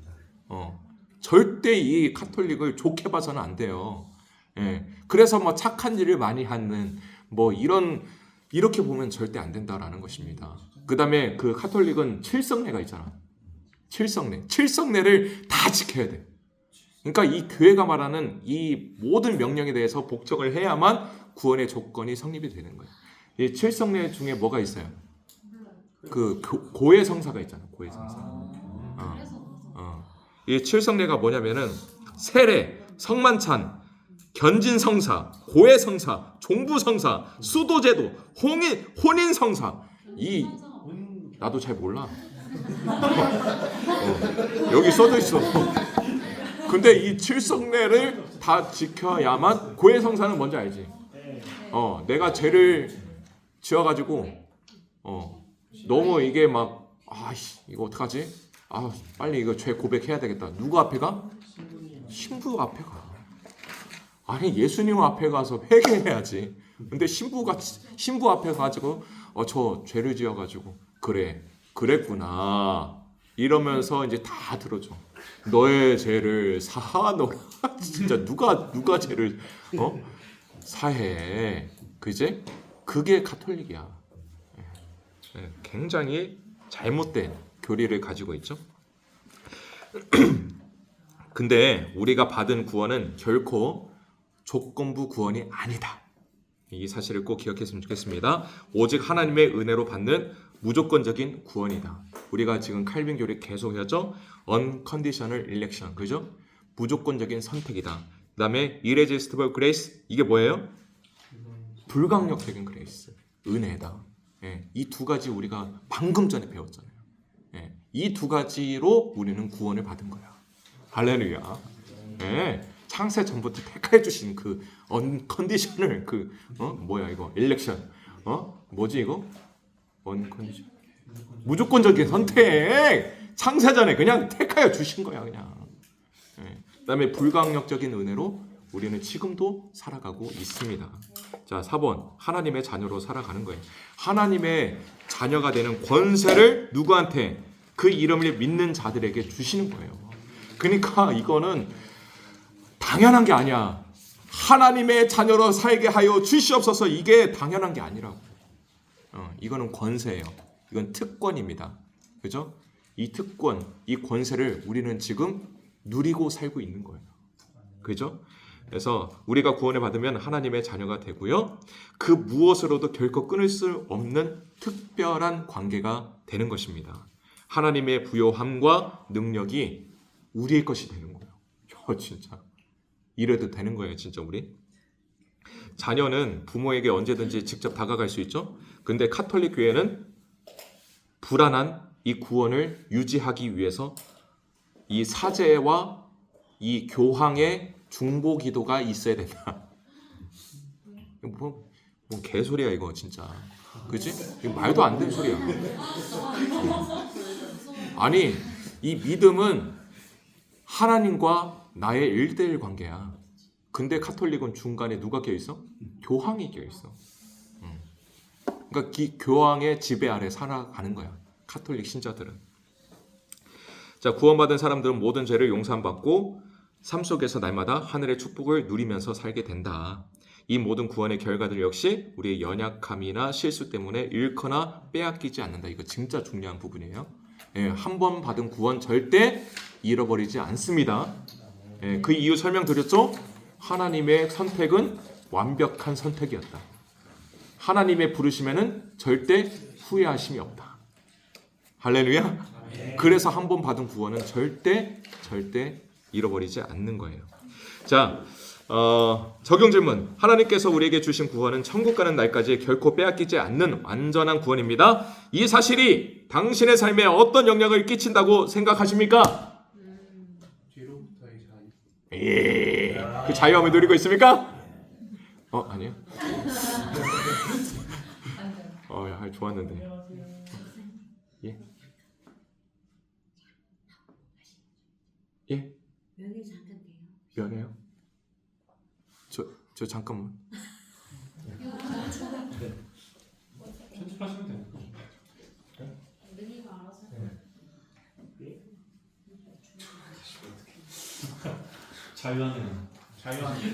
절대 이 카톨릭을 좋게 봐서는 안 돼요. 예. 그래서 뭐 착한 일을 많이 하는 뭐 이렇게 보면 절대 안 된다라는 것입니다. 그다음에 그 카톨릭은 칠성례가 있잖아. 칠성례를 다 지켜야 돼. 그러니까 이 교회가 말하는 이 모든 명령에 대해서 복종을 해야만 구원의 조건이 성립이 되는 거예요. 이 칠성례 중에 뭐가 있어요? 그 고해성사가 있잖아. 고해성사. 이 칠성례가 뭐냐면은 세례, 성만찬, 견진성사, 고해성사, 종부성사, 수도제도, 혼인성사. 나도 잘 몰라. 여기 써져 있어. 근데 이 칠성례를 다 지켜야만 고해성사는 뭔지 알지? 내가 죄를 지어가지고 너무 이게 막 이거 어떡하지? 아 빨리 이거 죄 고백해야 되겠다. 누구 앞에 가? 신부 앞에 가. 아니 예수님 앞에 가서 회개해야지. 근데 신부 앞에 가지고 저 죄를 지어가지고 그랬구나 이러면서 이제 다 들어줘. 너의 죄를 사하노라. 진짜 누가 죄를 사해. 그제? 그게 가톨릭이야. 굉장히 잘못된 교리를 가지고 있죠. 근데 우리가 받은 구원은 결코 조건부 구원이 아니다. 이 사실을 꼭 기억했으면 좋겠습니다. 오직 하나님의 은혜로 받는 무조건적인 구원이다. 우리가 지금 칼빈 교리 계속 하죠. unconditional election, 그죠? 무조건적인 선택이다. 그 다음에 irresistible grace, 이게 뭐예요? 불강력적인 그레이스, 은혜다. 이 두 가지 우리가 방금 전에 배웠잖아요. 이 두 가지로 우리는 구원을 받은 거야. 할렐루야. 창세 전부터 택해 주신 그 언컨디셔널 뭐야 이거 일렉션 뭐지 이거 언컨디션 무조건적인 선택 창세전에 그냥 택하여 주신 거야 그냥. 그다음에 불강력적인 은혜로 우리는 지금도 살아가고 있습니다. 자 4번 하나님의 자녀로 살아가는 거예요. 하나님의 자녀가 되는 권세를 누구한테? 그 이름을 믿는 자들에게 주시는 거예요. 그러니까 이거는 당연한 게 아니야. 하나님의 자녀로 살게 하여 주시옵소서. 이게 당연한 게 아니라고. 이거는 권세예요. 이건 특권입니다. 그죠? 이 특권, 이 권세를 우리는 지금 누리고 살고 있는 거예요. 그죠? 그래서 우리가 구원을 받으면 하나님의 자녀가 되고요. 그 무엇으로도 결코 끊을 수 없는 특별한 관계가 되는 것입니다. 하나님의 부요함과 능력이 우리의 것이 되는 거예요. 진짜. 이래도 되는 거예요, 진짜 우리. 자녀는 부모에게 언제든지 직접 다가갈 수 있죠. 근데 카톨릭 교회는 불안한 이 구원을 유지하기 위해서 이 사제와 이 교황의 중보 기도가 있어야 된다. 뭐 개소리야 이거 진짜. 그치? 이거 말도 안 되는 소리야. 아니 이 믿음은 하나님과 나의 1대1 관계야. 근데 카톨릭은 중간에 누가 껴있어? 교황이 껴있어. 그러니까 교황의 지배 아래 살아가는 거야. 카톨릭 신자들은. 자, 구원받은 사람들은 모든 죄를 용서받고 삶 속에서 날마다 하늘의 축복을 누리면서 살게 된다. 이 모든 구원의 결과들 역시 우리의 연약함이나 실수 때문에 잃거나 빼앗기지 않는다. 이거 진짜 중요한 부분이에요. 한 번 받은 구원 절대 잃어버리지 않습니다. 그 이유 설명드렸죠? 하나님의 선택은 완벽한 선택이었다. 하나님의 부르심에는 절대 후회하심이 없다. 할렐루야. 그래서 한 번 받은 구원은 절대 잃어버리지 않는 거예요. 자, 적용 질문. 하나님께서 우리에게 주신 구원은 천국 가는 날까지 결코 빼앗기지 않는 완전한 구원입니다. 이 사실이 당신의 삶에 어떤 영향을 끼친다고 생각하십니까? 뒤로부터의 자유. 예. 그 자유함을 누리고 있습니까? 아니요. 야, 좋았는데. 예. 예. 면회 잠깐 돼요. 면회요? 저 잠깐만. 편집하시면 돼요. 은희가 알아서. 자유하네요. 자유하네요.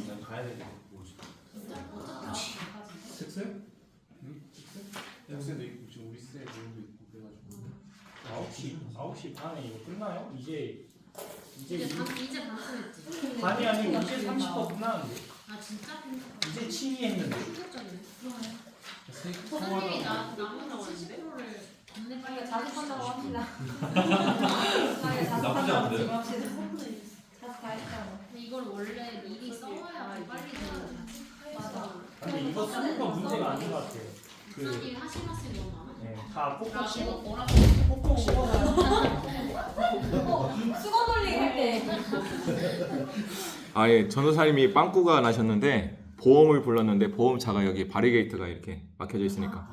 난 가야 돼. 색소요? 색소도 있고 지금 우리 세 내용도 있고 그래가지고 9시 반에 이거 끝나요? 이제 이제 방송했지. 반이 아니고 이제 30분 끝나는데 아 진짜? 이제 치위했는데 충격적이네. 선생님이 나눈다고 했는데? 70%를 겁내 빨리 빨리 자습한다고 합니다. 나쁘지 않은데요? 근데 이걸 원래 미리 써놔야 더 빨리 되는. 맞아. 근데 이거 쓰는 건 문제가 아닌 것 같아요. 부장님이 하실 말씀이 너무 많아. 다 꼭꼭 씹어 뭐라고? 꼭꼭 씹어서 수건 돌리기 할 때. 예. 전도사님이 빵꾸가 나셨는데 보험을 불렀는데 보험차가 여기 바리게이트가 이렇게 막혀져 있으니까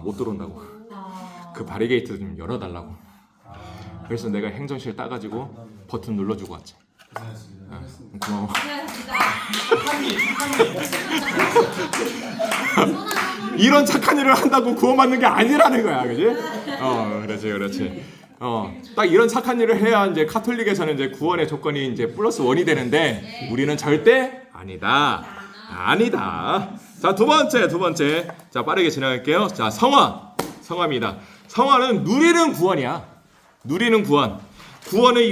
못 들어온다고. 아. 그 바리게이트 좀 열어달라고. 그래서 내가 행정실 따가지고 버튼 눌러주고 왔지. 고생하셨습니다. 고마워. 고생하셨습니다. 이런 착한 일을 한다고 구원받는 게 아니라는 거야, 그지? 그렇지. 딱 이런 착한 일을 해야 이제 카톨릭에서는 이제 구원의 조건이 이제 플러스 1이 되는데 우리는 절대 아니다. 자, 두 번째. 자, 빠르게 지나갈게요. 자, 성화입니다. 성화는 누리는 구원이야. 누리는 구원. 구원을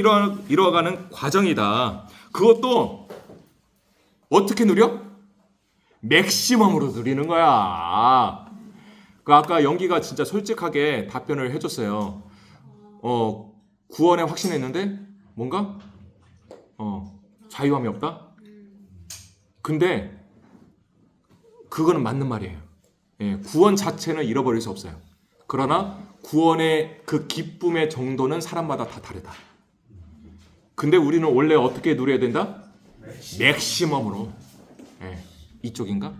이루어가는 과정이다. 그것도 어떻게 누려? 맥시멈으로 누리는 거야. 그 아까 연기가 진짜 솔직하게 답변을 해줬어요. 구원에 확신했는데 뭔가 자유함이 없다. 근데 그거는 맞는 말이에요. 구원 자체는 잃어버릴 수 없어요. 그러나 구원의 그 기쁨의 정도는 사람마다 다 다르다. 근데 우리는 원래 어떻게 누려야 된다? 맥시멈으로. 이쪽인가?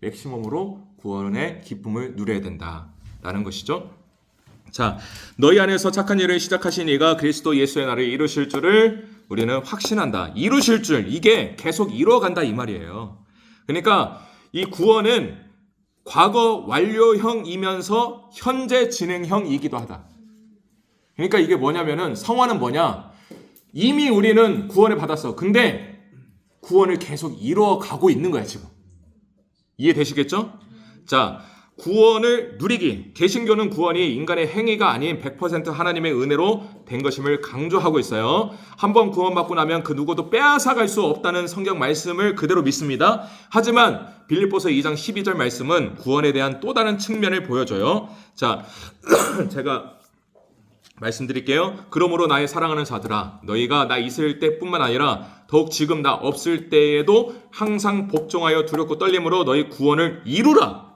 맥시멈으로 구원의 기쁨을 누려야 된다라는 것이죠. 자, 너희 안에서 착한 일을 시작하신 이가 그리스도 예수의 날을 이루실 줄을 우리는 확신한다. 이루실 줄, 이게 계속 이루어간다 이 말이에요. 그러니까 이 구원은 과거 완료형이면서 현재 진행형이기도 하다. 그러니까 이게 뭐냐면은 성화는 뭐냐? 이미 우리는 구원을 받았어. 근데 구원을 계속 이루어가고 있는 거야 지금. 이해되시겠죠? 자, 구원을 누리기. 개신교는 구원이 인간의 행위가 아닌 100% 하나님의 은혜로 된 것임을 강조하고 있어요. 한번 구원받고 나면 그 누구도 빼앗아갈 수 없다는 성경 말씀을 그대로 믿습니다. 하지만 빌립보서 2장 12절 말씀은 구원에 대한 또 다른 측면을 보여줘요. 자, 제가 말씀드릴게요. 그러므로 나의 사랑하는 자들아, 너희가 나 있을 때뿐만 아니라 더욱 지금 나 없을 때에도 항상 복종하여 두렵고 떨림으로 너희 구원을 이루라.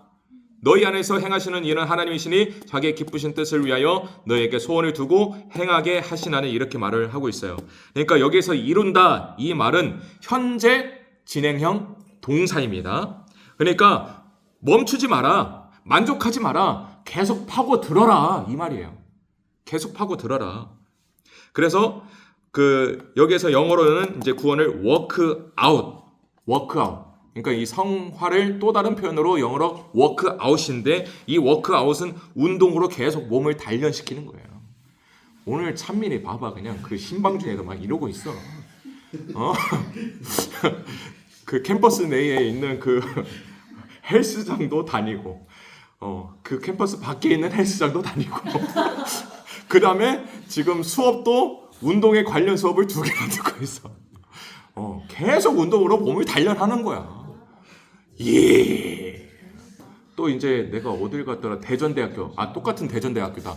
너희 안에서 행하시는 이는 하나님이시니 자기의 기쁘신 뜻을 위하여 너희에게 소원을 두고 행하게 하시나니, 이렇게 말을 하고 있어요. 그러니까 여기서 이룬다, 이 말은 현재 진행형 동사입니다. 그러니까 멈추지 마라, 만족하지 마라, 계속 파고 들어라 이 말이에요. 계속 파고 들어라. 그래서 여기에서 영어로는 이제 구원을 work out. 그러니까 이 성화를 또 다른 표현으로 영어로 work out인데, 이 work out은 운동으로 계속 몸을 단련시키는 거예요. 오늘 찬민이 봐봐, 그냥 그 신방중에도 막 이러고 있어. 그 캠퍼스 내에 있는 그 헬스장도 다니고, 그 캠퍼스 밖에 있는 헬스장도 다니고. 그 다음에 지금 수업도 운동에 관련 수업을 2개나 듣고 있어. 계속 운동으로 몸을 단련하는 거야. 예. 또 이제 내가 어딜 갔더라? 대전대학교. 똑같은 대전대학교다.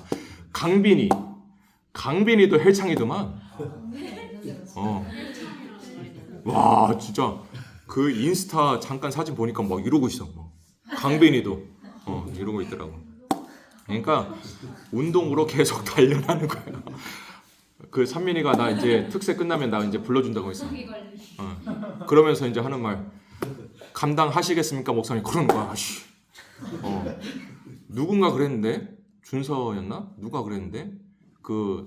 강빈이도 헬창이더만. 와, 진짜 그 인스타 잠깐 사진 보니까 막 이러고 있어. 강빈이도 이러고 있더라고. 그러니까 운동으로 계속 단련하는 거야. 그 산민이가 나 이제 특세 끝나면 나 이제 불러준다고 했어. 그러면서 이제 하는 말, 감당하시겠습니까 목사님? 그러는 거야. 누군가 그랬는데, 준서였나? 누가 그랬는데 그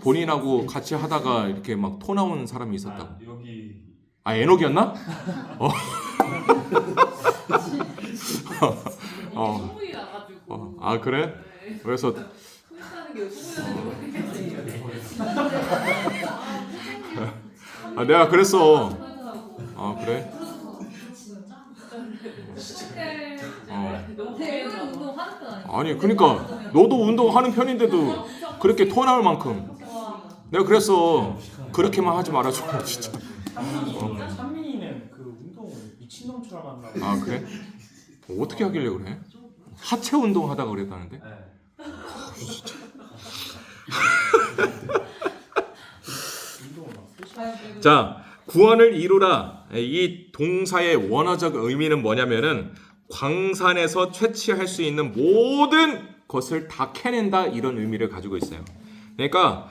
본인하고 같이 하다가 이렇게 막 토 나오는 사람이 있었다고. 여기 에녹이었나? 소문이 나가지고. 그래? 네. 그래서 소문나는 게 소문나는 게 내가 그랬어. 그래? 너무 운동하는 편 아니야? 아니, 그러니까 너도 운동하는 편인데도 그렇게 토 나올 만큼 내가 그랬어. 그렇게만 하지 말아줘 진짜. 찬민이는 그 운동을 미친놈처럼 한다고. 그래? 어떻게 하길래 그래? 하체 운동 하다가 그랬다는데? 네. 자, 구원을 이루라. 이 동사의 원어적 의미는 뭐냐면은 광산에서 채취할 수 있는 모든 것을 다 캐낸다, 이런 의미를 가지고 있어요. 그러니까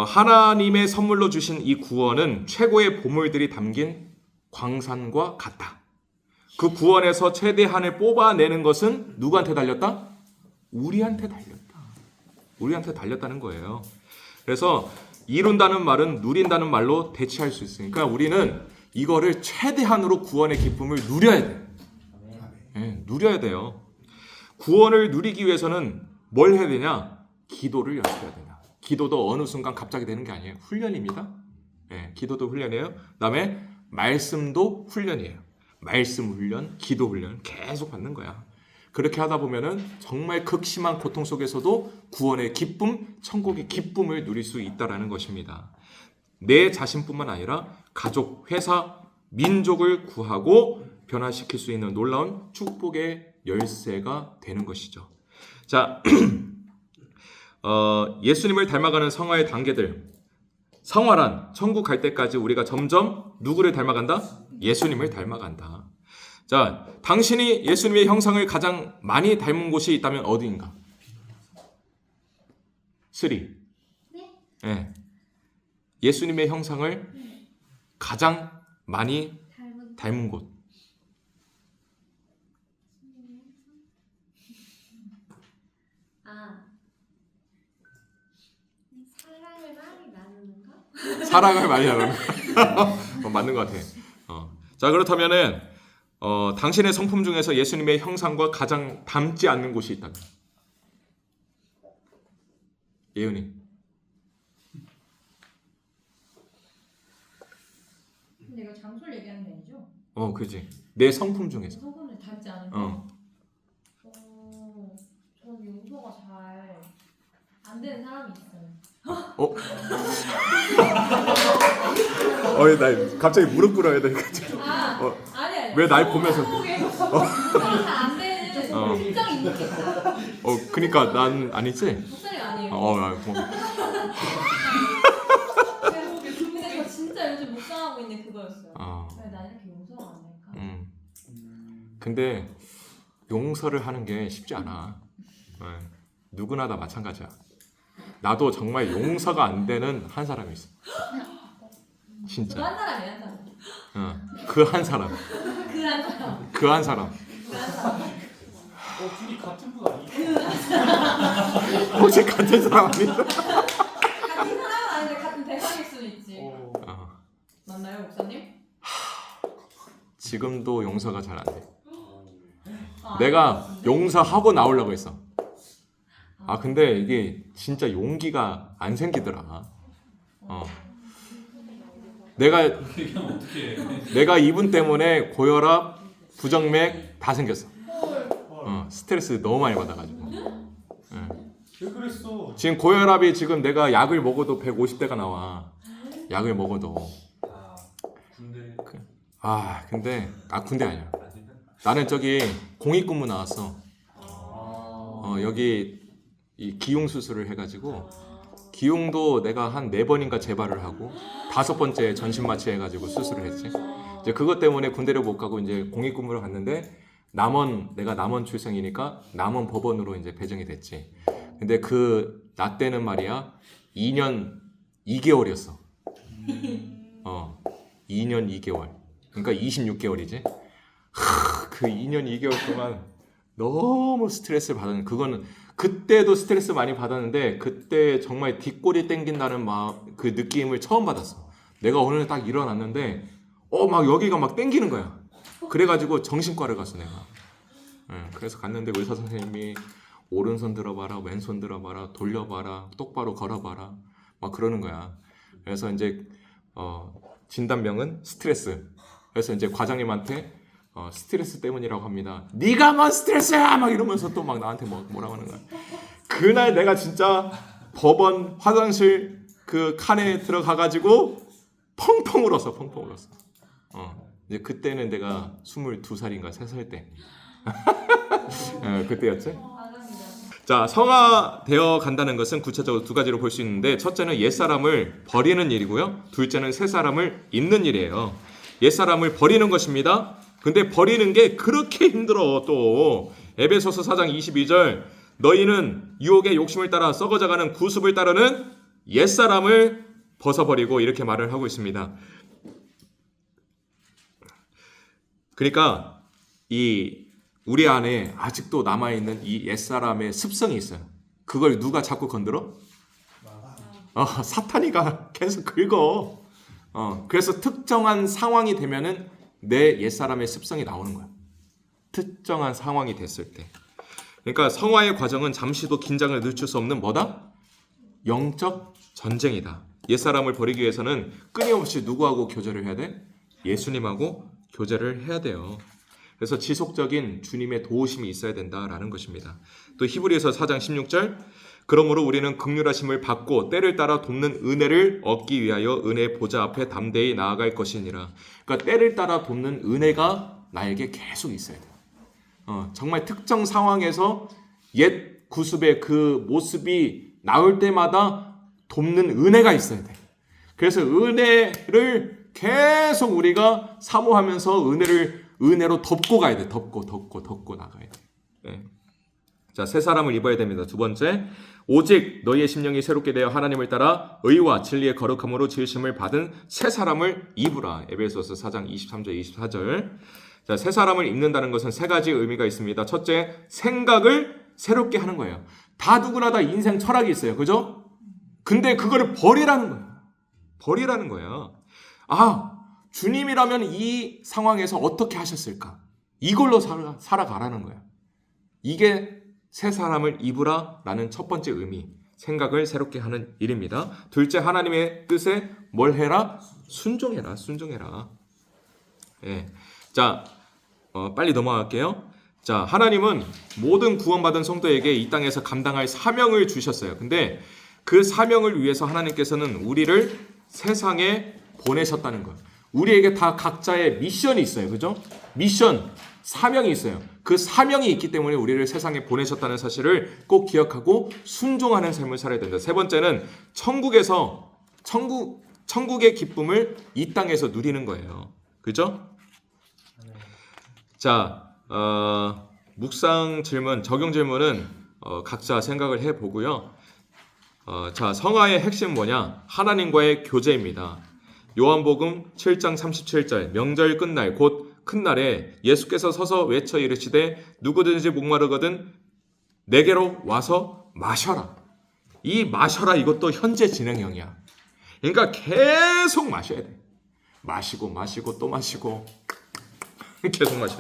하나님의 선물로 주신 이 구원은 최고의 보물들이 담긴 광산과 같다. 그 구원에서 최대한을 뽑아내는 것은 누구한테 달렸다? 우리한테 달렸다. 우리한테 달렸다는 거예요. 그래서 이룬다는 말은 누린다는 말로 대체할 수 있으니까 우리는 이거를 최대한으로 구원의 기쁨을 누려야 돼. 네, 누려야 돼요. 구원을 누리기 위해서는 뭘 해야 되냐? 기도를 연습해야 되냐. 기도도 어느 순간 갑자기 되는 게 아니에요. 훈련입니다. 네, 기도도 훈련이에요. 그다음에 말씀도 훈련이에요. 말씀 훈련, 기도 훈련 계속 받는 거야. 그렇게 하다 보면은 정말 극심한 고통 속에서도 구원의 기쁨, 천국의 기쁨을 누릴 수 있다라는 것입니다. 내 자신뿐만 아니라 가족, 회사, 민족을 구하고 변화시킬 수 있는 놀라운 축복의 열쇠가 되는 것이죠. 자, 예수님을 닮아가는 성화의 단계들. 성화란 천국 갈 때까지 우리가 점점 누구를 닮아간다? 예수님을 닮아간다. 자, 당신이 예수님의 형상을 가장 많이 닮은 곳이 있다면 어디인가? 3. 네. 예수님의 형상을 가장 많이 닮은 곳. 사랑을 많이 나누는가? 사랑을 많이 하는 맞는 것 같아. 자, 그렇다면은 당신의 성품 중에서 예수님의 형상과 가장 닮지 않는 곳이 있다면? 예은이. 근데 이거 장소를 얘기하는 게 아니죠? 그지. 내 성품 중에서. 성품을 닮지 않은 거. 전 용서가 잘 안 되는 사람이 있어요. 나 갑자기 무릎 꿇어야 돼. 아니. 왜 날 보면서? 잘안 되는 심정이 있는 게 있어. 그니까 난 아니지? 목소리 아니에요. 근데 저 진짜 요즘 묵상하고 있는 그거였어요. 왜 나 이렇게 용서가 안 될까? 근데 용서를 하는 게 쉽지 않아. 누구나 다 마찬가지야. 나도 정말 용서가 안 되는 한 사람이 있어. 진짜. 한 사람이야, 한 사람. 그 한 사람. 그 한 사람. 그 한 사람. 둘이 같은 분 아니에요? 혹시 같은 사람 아니야? 같은 사람은 아닌데 같은 대상일 수도 있지. 맞나요, 목사님? 지금도 용서가 잘 안 돼. 내가 용서하고 나오려고 했어. 근데 이게 진짜 용기가 안 생기더라. 내가 이분 때문에 고혈압, 부정맥 다 생겼어. 스트레스 너무 많이 받아가지고. 왜 그랬어? 지금 고혈압이 지금 내가 약을 먹어도 150대가 나와. 약을 먹어도. 군대. 군대 아니야. 나는 저기 공익근무 나왔어. 여기 이 기용 수술을 해가지고 기용도 내가 한 4번인가 재발을 하고 5번째 전신 마취 해가지고 수술을 했지. 이제 그것 때문에 군대를 못 가고 이제 공익근무를 갔는데 내가 남원 출생이니까 남원 법원으로 이제 배정이 됐지. 근데 나 때는 말이야 2년 2개월이었어. 2년 2개월. 그러니까 26개월이지. 그 2년 2개월 동안 너무 스트레스를 받았는데 그거는 그때도 스트레스 많이 받았는데 그때 정말 뒷골이 땡긴다는 그 느낌을 처음 받았어. 내가 오늘 딱 일어났는데 막 여기가 막 땡기는 거야. 그래가지고 정신과를 갔어 내가. 그래서 갔는데 의사 선생님이 오른손 들어봐라, 왼손 들어봐라, 돌려봐라, 똑바로 걸어봐라 막 그러는 거야. 그래서 이제 진단명은 스트레스. 그래서 이제 과장님한테 스트레스 때문이라고 합니다. 네가 뭔 스트레스야! 막 이러면서 또 막 나한테 뭐라고 하는 거야. 그날 내가 진짜 법원 화장실 그 칸에 들어가가지고 펑펑 울었어. 이제 그때는 내가 22살인가 3살 때. 그때였지? 자, 성화되어 간다는 것은 구체적으로 2가지로 볼 수 있는데 첫째는 옛사람을 버리는 일이고요. 둘째는 새사람을 입는 일이에요. 옛사람을 버리는 것입니다. 근데 버리는 게 그렇게 힘들어. 또 에베소서 4장 22절 너희는 유혹의 욕심을 따라 썩어져가는 구습을 따르는 옛사람을 벗어버리고 이렇게 말을 하고 있습니다. 그러니까 우리 안에 아직도 남아있는 이 옛사람의 습성이 있어요. 그걸 누가 자꾸 건드려? 사탄이가 계속 긁어. 그래서 특정한 상황이 되면은 내 옛사람의 습성이 나오는 거야. 특정한 상황이 됐을 때. 그러니까 성화의 과정은 잠시도 긴장을 늦출 수 없는 뭐다? 영적 전쟁이다. 옛사람을 버리기 위해서는 끊임없이 누구하고 교제를 해야 돼? 예수님하고 교제를 해야 돼요. 그래서 지속적인 주님의 도우심이 있어야 된다라는 것입니다. 또 히브리서 4장 16절 그러므로 우리는 긍휼하심을 받고 때를 따라 돕는 은혜를 얻기 위하여 은혜 보좌 앞에 담대히 나아갈 것이니라. 그러니까 때를 따라 돕는 은혜가 나에게 계속 있어야 돼요. 정말 특정 상황에서 옛 구습의 그 모습이 나올 때마다 돕는 은혜가 있어야 돼. 그래서 은혜를 계속 우리가 사모하면서 은혜로 덮고 가야 돼. 덮고 나가야 돼. 네. 자, 새 사람을 입어야 됩니다. 두 번째, 오직 너희의 심령이 새롭게 되어 하나님을 따라 의와 진리의 거룩함으로 지으심을 받은 새 사람을 입으라. 에베소서 4장 23절 24절. 자, 새 사람을 입는다는 것은 세 가지 의미가 있습니다. 첫째, 생각을 새롭게 하는 거예요. 다 누구나 다 인생 철학이 있어요. 그죠? 근데 그거를 버리라는 거예요. 버리라는 거예요. 주님이라면 이 상황에서 어떻게 하셨을까? 이걸로 살아가라는 거예요. 이게 새 사람을 입으라 라는 첫 번째 의미, 생각을 새롭게 하는 일입니다. 둘째, 하나님의 뜻에 뭘 해라? 순종해라. 예. 자, 빨리 넘어갈게요. 자, 하나님은 모든 구원받은 성도에게 이 땅에서 감당할 사명을 주셨어요. 근데 그 사명을 위해서 하나님께서는 우리를 세상에 보내셨다는 거예요. 우리에게 다 각자의 미션이 있어요. 그죠? 미션, 사명이 있어요. 그 사명이 있기 때문에 우리를 세상에 보내셨다는 사실을 꼭 기억하고 순종하는 삶을 살아야 된다. 세 번째는 천국의 기쁨을 이 땅에서 누리는 거예요. 그죠? 자, 묵상 질문, 적용 질문은 각자 생각을 해보고요. 자, 성화의 핵심은 뭐냐? 하나님과의 교제입니다. 요한복음 7장 37절, 명절 끝날 곧 큰 날에 예수께서 서서 외쳐 이르시되 누구든지 목마르거든 내게로 와서 마셔라. 이 마셔라 이것도 현재 진행형이야. 그러니까 계속 마셔야 돼. 마시고 또 마시고 계속 마셔.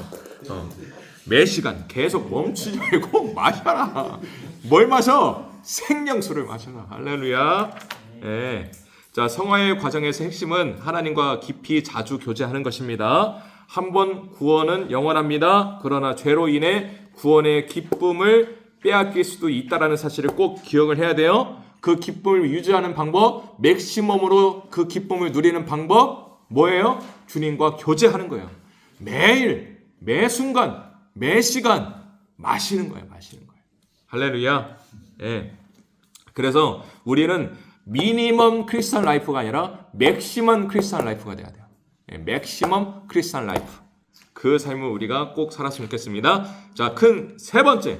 매 시간 계속 멈추지 말고 마셔라. 뭘 마셔? 생명수를 마셔라. 할렐루야. 네. 자, 성화의 과정에서 핵심은 하나님과 깊이 자주 교제하는 것입니다. 한 번 구원은 영원합니다. 그러나 죄로 인해 구원의 기쁨을 빼앗길 수도 있다는 사실을 꼭 기억을 해야 돼요. 그 기쁨을 유지하는 방법, 맥시멈으로 그 기쁨을 누리는 방법 뭐예요? 주님과 교제하는 거예요. 매일, 매 순간, 매 시간 마시는 거예요. 할렐루야. 예. 그래서 우리는 미니멈 크리스찬 라이프가 아니라 맥시멈 크리스찬 라이프가 돼야 돼요. 맥시멈 크리스찬 라이프. 그 삶을 우리가 꼭 살았으면 좋겠습니다. 자, 세 번째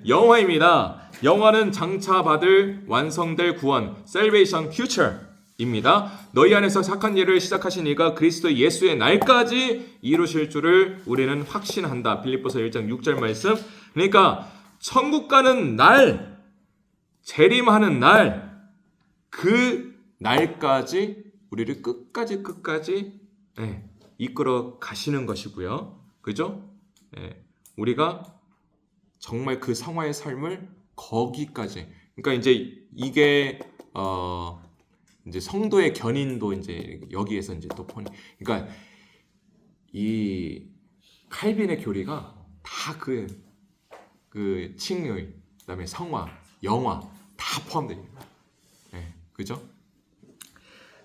영화입니다. 영화는 장차 받을 완성될 구원, salvation future입니다. 너희 안에서 착한 일을 시작하신 이가 그리스도 예수의 날까지 이루실 줄을 우리는 확신한다. 빌립보서 1장 6절 말씀. 그러니까 천국 가는 날, 재림하는 날, 그 날까지 우리를 끝까지 이끌어 가시는 것이고요. 그죠? 우리가 정말 그 성화의 삶을 거기까지. 그러니까 이제 이게 이제 성도의 견인도 이제 여기에서 이제 또 그러니까 이 칼빈의 교리가 다 그 칭의, 그다음에 성화, 영화 다 포함됩니다. 그죠?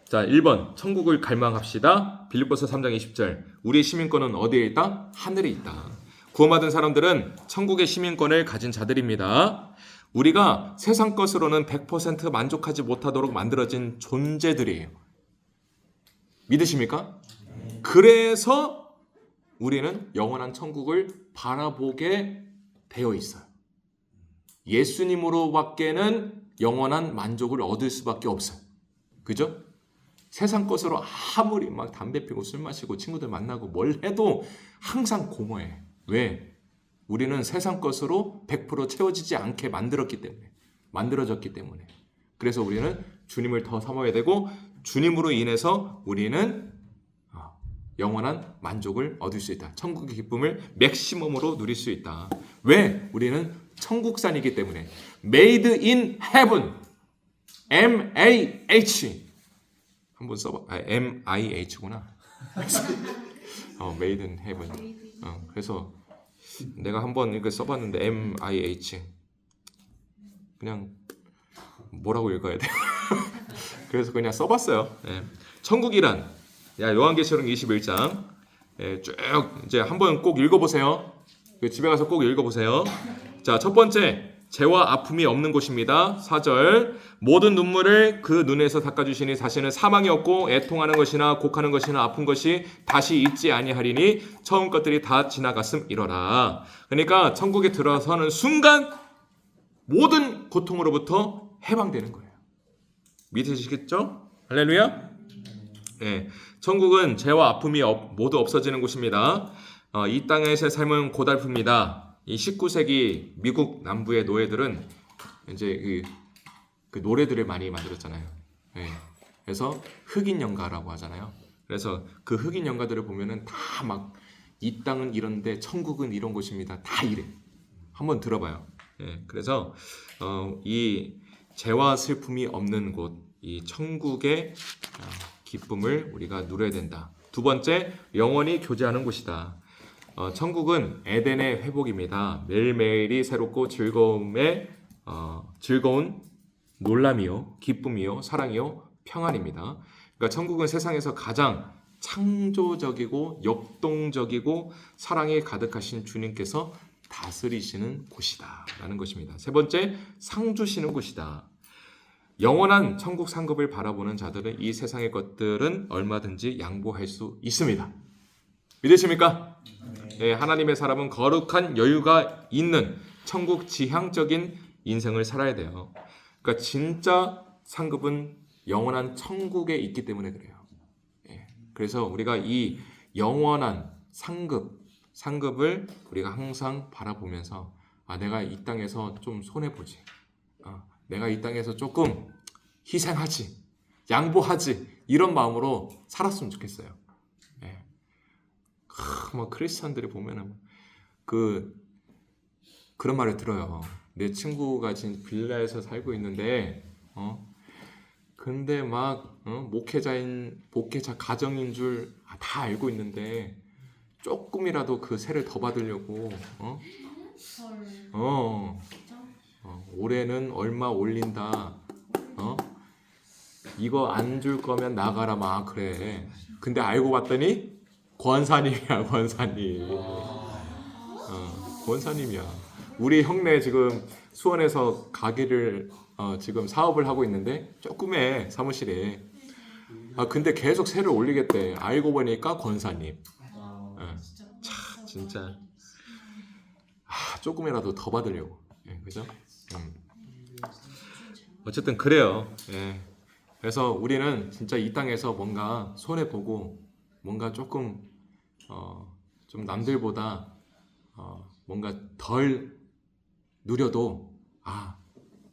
자, 1번 천국을 갈망합시다. 빌립보서 3장 20절. 우리의 시민권은 어디에 있다? 하늘에 있다. 구원받은 사람들은 천국의 시민권을 가진 자들입니다. 우리가 세상 것으로는 100% 만족하지 못하도록 만들어진 존재들이에요. 믿으십니까? 그래서 우리는 영원한 천국을 바라보게 되어 있어요. 예수님으로밖에는 영원한 만족을 얻을 수밖에 없어요. 그죠? 세상 것으로 아무리 막 담배 피고 술 마시고 친구들 만나고 뭘 해도 항상 공허해. 왜? 우리는 세상 것으로 100% 채워지지 않게 만들어졌기 때문에. 그래서 우리는 주님을 더 삼아야 되고 주님으로 인해서 우리는 영원한 만족을 얻을 수 있다. 천국의 기쁨을 맥시멈으로 누릴 수 있다. 왜? 우리는 천국산이기 때문에. Made in heaven. M-A-H. 한번 써봐. M-I-H구나. Made in heaven. 그래서 내가 한번 이거 써봤는데 M-I-H. 그냥 뭐라고 읽어야 돼? 그래서 그냥 써봤어요. 예. 천국이란 요한계시록 21장 쭉 이제 한번 꼭 읽어보세요. 집에 가서 꼭 읽어보세요. 자, 첫 번째 죄와 아픔이 없는 곳입니다. 4절 모든 눈물을 그 눈에서 닦아주시니 다시는 사망이 없고 애통하는 것이나 곡하는 것이나 아픈 것이 다시 있지 아니하리니 처음 것들이 다 지나갔음이러라. 그러니까 천국에 들어서는 순간 모든 고통으로부터 해방되는 거예요. 믿으시겠죠? 할렐루야. 네, 천국은 죄와 아픔이 모두 없어지는 곳입니다. 이 땅에서의 삶은 고달픕니다. 이 19세기 미국 남부의 노예들은 이제 그 노래들을 많이 만들었잖아요. 네, 그래서 흑인 연가라고 하잖아요. 그래서 그 흑인 연가들을 보면은 다 막 이 땅은 이런데 천국은 이런 곳입니다. 다 이래. 한번 들어봐요. 네, 그래서 이 죄와 슬픔이 없는 곳, 이 천국의 기쁨을 우리가 누려야 된다. 두 번째, 영원히 교제하는 곳이다. 천국은 에덴의 회복입니다. 매일매일이 새롭고 즐거운 놀람이요, 기쁨이요, 사랑이요, 평안입니다. 그러니까 천국은 세상에서 가장 창조적이고 역동적이고 사랑에 가득하신 주님께서 다스리시는 곳이다 라는 것입니다. 세 번째, 상 주시는 곳이다. 영원한 천국 상급을 바라보는 자들은 이 세상의 것들은 얼마든지 양보할 수 있습니다. 믿으십니까? 네, 하나님의 사람은 거룩한 여유가 있는 천국 지향적인 인생을 살아야 돼요. 그러니까 진짜 상급은 영원한 천국에 있기 때문에 그래요. 네, 그래서 우리가 이 영원한 상급을 우리가 항상 바라보면서 내가 이 땅에서 좀 손해보지. 내가 이 땅에서 조금 희생하지, 양보하지, 이런 마음으로 살았으면 좋겠어요. 예. 막 크리스찬들이 보면은 그런 말을 들어요. 내 친구가 지금 빌라에서 살고 있는데, 근데 막 목회자 가정인 줄 다 알고 있는데 조금이라도 그 세를 더 받으려고, 올해는 얼마 올린다. 이거 안 줄 거면 나가라 막 그래. 근데 알고 봤더니 권사님이야, 권사님. 권사님이야. 우리 형네 지금 수원에서 가게를 지금 사업을 하고 있는데 조그매 사무실에. 근데 계속 세를 올리겠대. 알고 보니까 권사님. 참 진짜 조금이라도 더 받으려고. 그죠? 어쨌든 그래요. 예. 그래서 우리는 진짜 이 땅에서 뭔가 손해 보고 뭔가 조금 좀 남들보다 뭔가 덜 누려도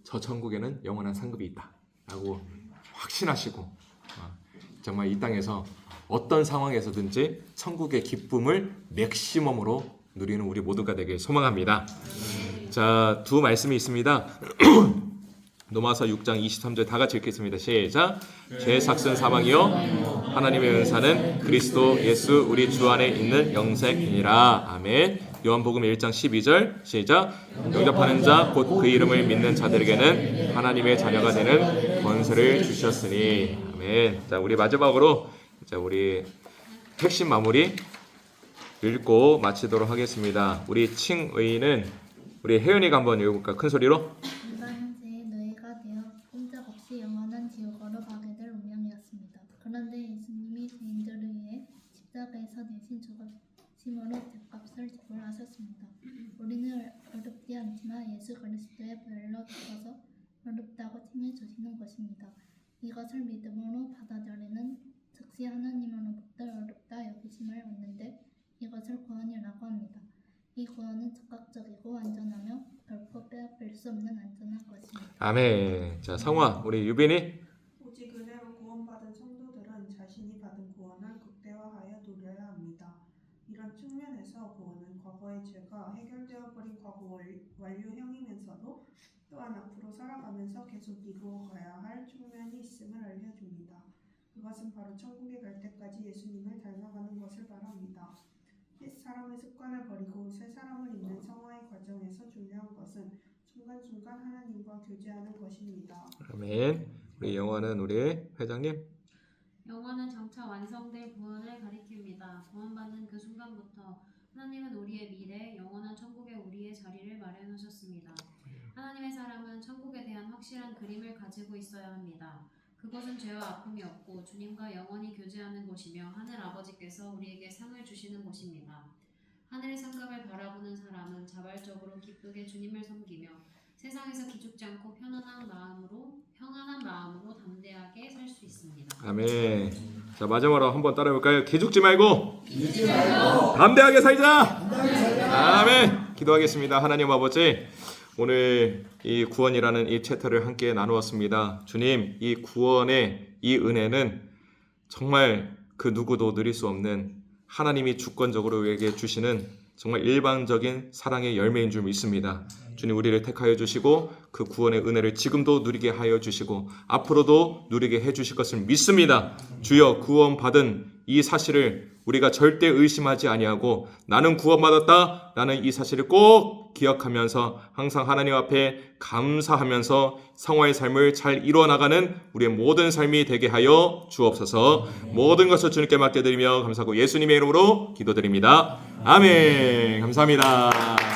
저 천국에는 영원한 상급이 있다라고 확신하시고 정말 이 땅에서 어떤 상황에서든지 천국의 기쁨을 맥시멈으로 누리는 우리 모두가 되길 소망합니다. 자, 두 말씀이 있습니다. 로마서 6장 23절 다 같이 읽겠습니다. 시작. 죄의 삭은 사망이요 하나님의 은사는 그리스도 예수 우리 주 안에 있는 영생이니라. 아멘. 요한복음 1장 12절 시작. 영접하는 자 곧 그 이름을 믿는 자들에게는 하나님의 자녀가 되는 권세를 주셨으니. 아멘. 자, 우리 마지막으로 우리 핵심 마무리 읽고 마치도록 하겠습니다. 우리 칭의는 우리 혜연이가 한번 읽어볼까? 큰 소리로. 영원한 지옥으로 가게 될 운명이었습니다. 그런데 예수님이 죄인들을 위해 십자가에서 내신 죽으심으로 죄값을 지불하셨습니다. 우리는 어렵지 않지만 예수 그리스도의 보혈로 덮어서 어렵다고 칭해 주시는 것입니다. 이것을 믿음으로 받아들이는 즉시 하나님으로부터 어렵다 여기심을 얻는데 이것을 구원이라고 합니다. 이 구원은 즉각적이고 안전하며 결코 빼앗길 수 없는 안전한 것입니다. 아멘. 자, 성화 우리 유빈이. 오직 은혜로 구원받은 성도들은 자신이 받은 구원을 극대화하여 누려야 합니다. 이런 측면에서 구원은 과거의 죄가 해결되어 버린 과거 완료형이면서도 또한 앞으로 살아가면서 계속 이루어 가야 할 측면이 있음을 알려줍니다. 그것은 바로 천국에 갈 때까지 예수님을 닮아가는 것을 말합니다. 옛 사람의 습관을 버리고 새 사람을 입는 성화의 과정에서 중요한 것은 순간순간 하나님과 교제하는 것입니다. 아멘. 우리 영화는 우리 회장님. 영원은 장차 완성될 구원을 가리킵니다. 구원받는 그 순간부터 하나님은 우리의 미래, 영원한 천국에 우리의 자리를 마련하셨습니다. 하나님의 사람은 천국에 대한 확실한 그림을 가지고 있어야 합니다. 그곳은 죄와 아픔이 없고 주님과 영원히 교제하는 곳이며 하늘 아버지께서 우리에게 상을 주시는 곳입니다. 하늘의 상급을 바라보는 사람은 자발적으로 기쁘게 주님을 섬기며 세상에서 기죽지 않고 평안한 마음으로 담대하게 살 수 있습니다. 아멘. 자, 마지막으로 한번 따라해볼까요? 기죽지 말고 담대하게 살자. 아멘. 기도하겠습니다. 하나님 아버지, 오늘 이 구원이라는 이 챕터를 함께 나누었습니다. 주님, 이 구원의 이 은혜는 정말 그 누구도 누릴 수 없는 하나님이 주권적으로 우리에게 주시는 정말 일방적인 사랑의 열매인 줄 믿습니다. 주님, 우리를 택하여 주시고 그 구원의 은혜를 지금도 누리게 하여 주시고 앞으로도 누리게 해주실 것을 믿습니다. 주여, 구원받은 이 사실을 우리가 절대 의심하지 아니하고 나는 구원받았다, 나는 이 사실을 꼭 기억하면서 항상 하나님 앞에 감사하면서 성화의 삶을 잘 이루어나가는 우리의 모든 삶이 되게 하여 주옵소서. 모든 것을 주님께 맡겨드리며 감사하고 예수님의 이름으로 기도드립니다. 아멘. 감사합니다.